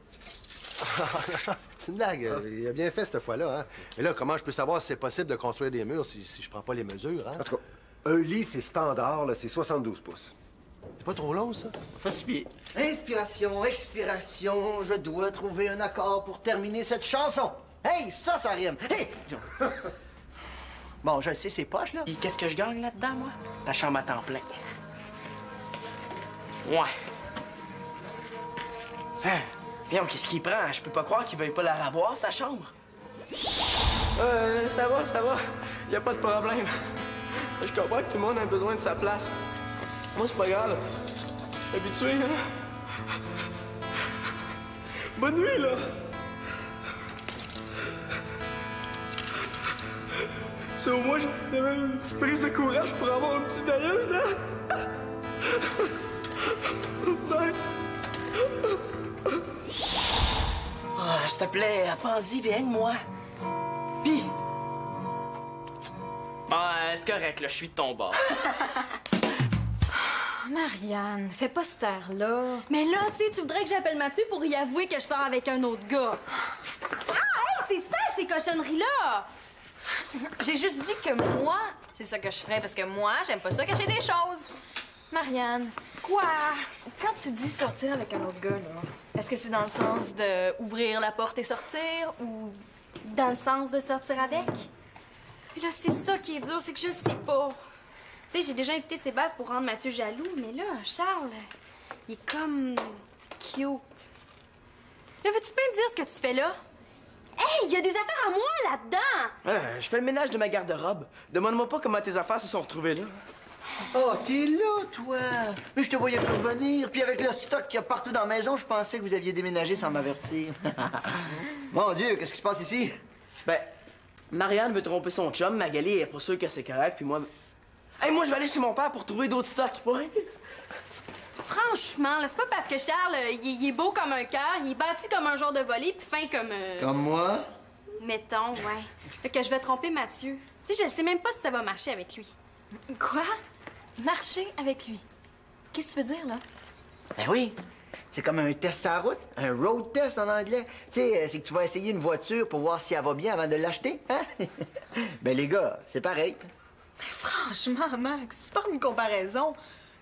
C'est une blague. Il a bien fait cette fois-là, hein. Et là, comment je peux savoir si c'est possible de construire des murs si je prends pas les mesures, hein? En tout cas, un lit, c'est standard, là, c'est 72 pouces. C'est pas trop long, ça? Fait 6 pieds. Inspiration, expiration, je dois trouver un accord pour terminer cette chanson. Hey, ça rime. Hey! Bon, je le sais, c'est poche, là. Et qu'est-ce que je gagne là-dedans, moi? Ta chambre à temps plein. Ouais. Hein? Viens, qu'est-ce qu'il prend? Je peux pas croire qu'il veuille pas la revoir, sa chambre. Ça va. Y a pas de problème. Je comprends que tout le monde a besoin de sa place. Moi, c'est pas grave. Je suis habitué, là. Bonne nuit, là. Si au moins j'avais une petite prise de courage pour avoir un petit dailleuse, hein? Bye. Ah, s'il te plaît, pense-y, viens de moi. Pis. C'est correct, là, je suis de ton bord. Marianne, fais pas cette heure-là. Mais là, tu sais, tu voudrais que j'appelle Mathieu pour y avouer que je sors avec un autre gars. Ah, hey, c'est ça, ces cochonneries-là! J'ai juste dit que moi, c'est ça que je ferais, parce que moi, j'aime pas ça cacher des choses. Marianne. Quoi? Quand tu dis sortir avec un autre gars, là, est-ce que c'est dans le sens de ouvrir la porte et sortir, ou... Dans le sens de sortir avec? Puis là, c'est ça qui est dur, c'est que je sais pas. Tu sais, j'ai déjà invité Sébastien pour rendre Mathieu jaloux, mais là, Charles, il est comme... cute. Là, veux-tu pas me dire ce que tu fais là? Hey, il y a des affaires à moi là-dedans! Je fais le ménage de ma garde-robe. Demande-moi pas comment tes affaires se sont retrouvées là. Oh, t'es là, toi! Mais je te voyais plus revenir, puis avec le stock qu'il y a partout dans la maison, je pensais que vous aviez déménagé sans m'avertir. Mon Dieu, qu'est-ce qui se passe ici? Ben, Marianne veut tromper son chum, Magali est pas sûre que c'est correct, puis moi... Hey, moi, je vais aller chez mon père pour trouver d'autres stocks, ouais? Franchement, là, c'est pas parce que Charles, il est beau comme un cœur, il est bâti comme un genre de voler, puis fin comme... Comme moi? Mettons, ouais. Fait que je vais tromper Mathieu. Tu sais, je sais même pas si ça va marcher avec lui. Quoi? Marcher avec lui? Qu'est-ce que tu veux dire, là? Ben oui. C'est comme un test à la route, un road test en anglais. Tu sais, c'est que tu vas essayer une voiture pour voir si elle va bien avant de l'acheter, hein? Ben les gars, c'est pareil. Mais franchement, Max, tu parles d'une comparaison.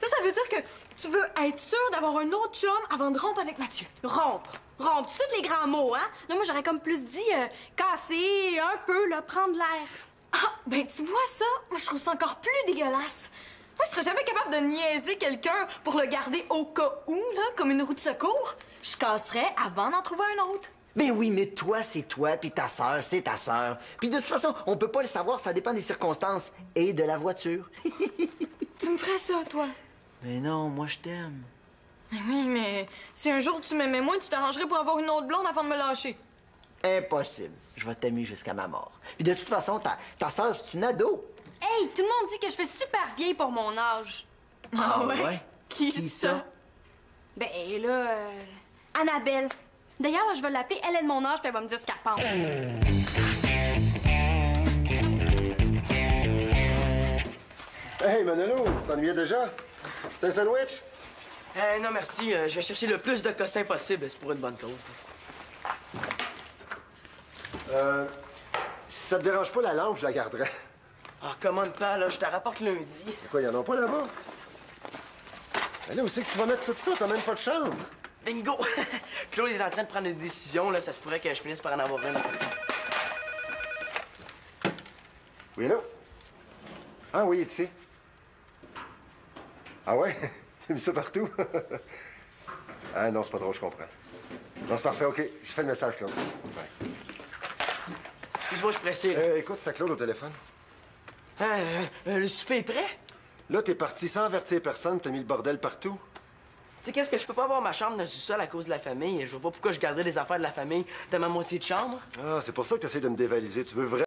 Ça veut dire que tu veux être sûre d'avoir un autre chum avant de rompre avec Mathieu. Rompre. Rompre. Tous les grands mots, hein? Là, moi, j'aurais comme plus dit casser un peu, là, prendre l'air. Ah, ben tu vois ça? Moi, je trouve ça encore plus dégueulasse. Moi, je serais jamais capable de niaiser quelqu'un pour le garder au cas où, là, comme une roue de secours. Je casserais avant d'en trouver un autre. Ben oui, mais toi, c'est toi, puis ta sœur, c'est ta sœur. Puis de toute façon, on peut pas le savoir, ça dépend des circonstances et de la voiture. Tu me ferais ça, toi? Mais non, moi, je t'aime. Ben oui, mais si un jour tu m'aimais moins, tu t'arrangerais pour avoir une autre blonde avant de me lâcher. Impossible. Je vais t'aimer jusqu'à ma mort. Puis de toute façon, ta sœur, c'est une ado. Hey, tout le monde dit que je fais super vieille pour mon âge. Ah ouais? Qui ça? Ben là, Annabelle. D'ailleurs, là, je vais l'appeler, elle est de mon âge, puis elle va me dire ce qu'elle pense. Hey, Manolo, t'ennuyais déjà? C'est un sandwich? Non, merci. Je vais chercher le plus de cossins possible. C'est pour une bonne cause. Si ça te dérange pas la lampe, je la garderai. Ah, commande pas, là. Je te rapporte lundi. Quoi, y'en a pas là-bas? Ben là, où c'est que tu vas mettre tout ça? T'as même pas de chambre. Bingo! Claude est en train de prendre une décision, là. Ça se pourrait que je finisse par en avoir une. Oui, là? Ah oui, tu sais. Ah ouais? J'ai mis ça partout. Ah non, c'est pas drôle, je comprends. Non, c'est parfait, OK. Je fais le message, Claude. Ouais. Excuse-moi, je suis pressé, là. Écoute, c'est à Claude au téléphone. Le souper est prêt? Là, t'es parti sans avertir personne, t'as mis le bordel partout. Tu sais, qu'est-ce que je peux pas avoir ma chambre dans le sous-sol à cause de la famille? Je vois pas pourquoi je garderais les affaires de la famille de ma moitié de chambre. Ah, c'est pour ça que t'essayes de me dévaliser. Tu veux vraiment